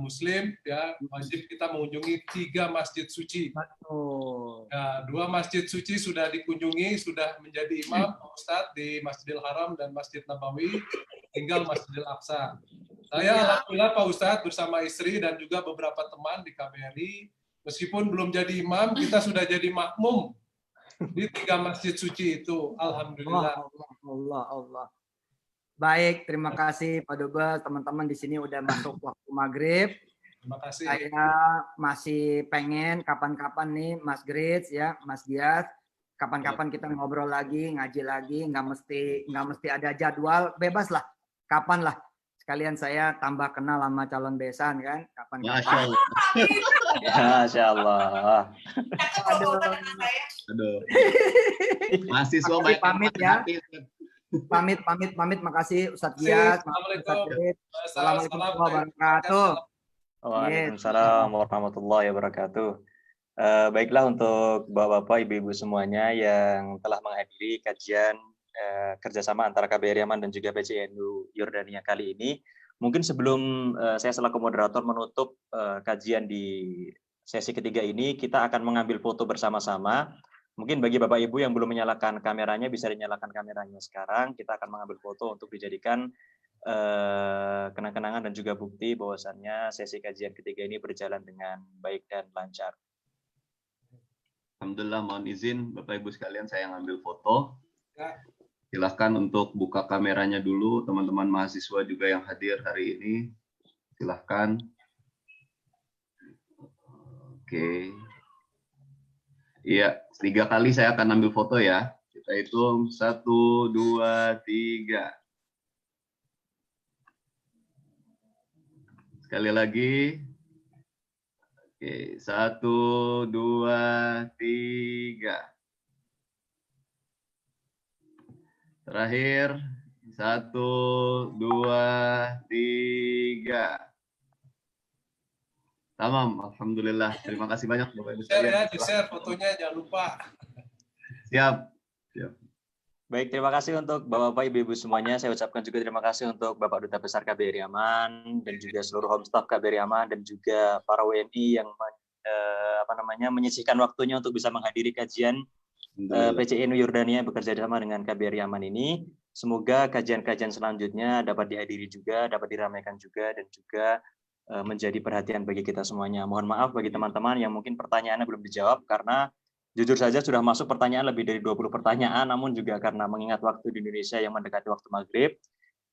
Muslim ya wajib kita mengunjungi 3 masjid suci. Ya, 2 masjid suci sudah dikunjungi, sudah menjadi imam Pak Ustadz di Masjidil Haram dan Masjid Nabawi, tinggal Masjidil Aqsa. Saya alhamdulillah Pak Ustadz bersama istri dan juga beberapa teman di KBRI, meskipun belum jadi imam, kita sudah jadi makmum di 3 masjid suci itu. Alhamdulillah. Allah. Baik, terima kasih Pak Dubes, teman-teman di sini udah masuk waktu maghrib. Terima kasih. Saya masih pengen kapan-kapan nih Mas Grits ya, Mas Dias, kapan-kapan kita ngobrol lagi, ngaji lagi, nggak mesti ada jadwal, bebas lah, kapan lah. Sekalian saya tambah kenal sama calon besan kan, kapan-kapan. Masya Allah. Masya Allah. Aduh. Mahasiswa pamit ya. Pamit, makasih Ustadz Gias. Assalamualaikum warahmatullahi wabarakatuh. Waalaikumsalam warahmatullahi wabarakatuh. Baiklah untuk Bapak-Bapak, Ibu-Ibu semuanya yang telah menghadiri kajian kerjasama antara KBRI Yaman dan juga PCNU Yordania kali ini. Mungkin sebelum saya selaku moderator menutup kajian di sesi ketiga ini, kita akan mengambil foto bersama-sama. Mungkin bagi Bapak Ibu yang belum menyalakan kameranya, bisa dinyalakan kameranya sekarang. Kita akan mengambil foto untuk dijadikan kenang-kenangan dan juga bukti bahwasannya sesi kajian ketiga ini berjalan dengan baik dan lancar. Alhamdulillah, mohon izin Bapak Ibu sekalian saya ngambil foto. Silahkan untuk buka kameranya dulu, teman-teman mahasiswa juga yang hadir hari ini. Silahkan. Oke. Iya, 3 kali saya akan ambil foto ya. Kita hitung 1, 2, 3. Sekali lagi. Oke, 1, 2, 3. Terakhir, 1, 2, 3. Tamam, alhamdulillah. Terima kasih banyak Bapak Ibu sekalian. Di-share fotonya, jangan lupa. Siap. Baik, terima kasih untuk Bapak-Bapak, Ibu-Ibu semuanya. Saya ucapkan juga terima kasih untuk Bapak Duta Besar KBRI Yaman dan juga seluruh home staff KBRI Yaman dan juga para WNI yang menyisihkan waktunya untuk bisa menghadiri kajian PCNU Yordania bekerja sama dengan KBRI Yaman ini. Semoga kajian-kajian selanjutnya dapat dihadiri juga, dapat diramaikan juga, dan juga menjadi perhatian bagi kita semuanya. Mohon maaf bagi teman-teman yang mungkin pertanyaannya belum dijawab, karena jujur saja sudah masuk pertanyaan lebih dari 20 pertanyaan, namun juga karena mengingat waktu di Indonesia yang mendekati waktu maghrib,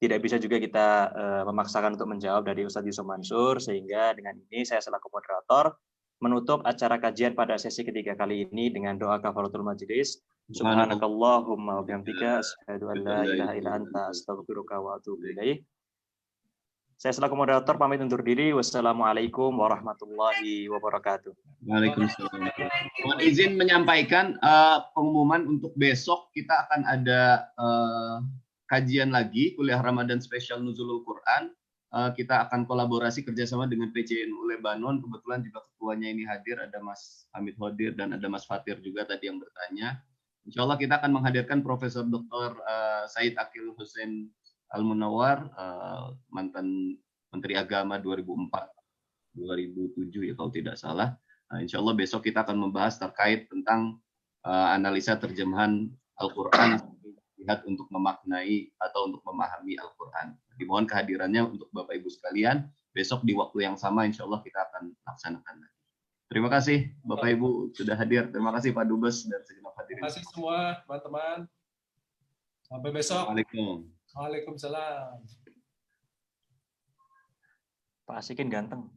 tidak bisa juga kita memaksakan untuk menjawab dari Ustadz Yusuf Mansur, sehingga dengan ini saya selaku moderator menutup acara kajian pada sesi ketiga kali ini dengan doa kafaratul majlis. Subhanakallahumma wa bihamdika asyhadu an la ilaha illa anta astaghfiruka wa atubu ilaik. Saya selaku moderator pamit undur diri. Wassalamualaikum warahmatullahi wabarakatuh. Waalaikumsalam. Mohon izin menyampaikan pengumuman untuk besok kita akan ada kajian lagi kuliah Ramadan spesial Nuzulul Quran. Kita akan kolaborasi kerjasama dengan PCNU Lebanon. Kebetulan juga ketuanya ini hadir, ada Mas Hamid Hodir dan ada Mas Fatir juga tadi yang bertanya. Insya Allah kita akan menghadirkan Profesor Dr. Said Akil Hussein Al-Munawar, mantan Menteri Agama 2004-2007 ya kalau tidak salah. Insya Allah besok kita akan membahas terkait tentang analisa terjemahan Al-Quran lihat untuk memaknai atau untuk memahami Al-Quran. Dimohon kehadirannya untuk Bapak Ibu sekalian. Besok di waktu yang sama insya Allah kita akan laksanakan. Terima kasih Bapak Ibu sudah hadir. Terima kasih Pak Dubes dan segenap hadirin. Terima kasih semua teman-teman. Sampai besok. Waalaikumsalam. Waalaikumsalam. Pak Asikin ganteng.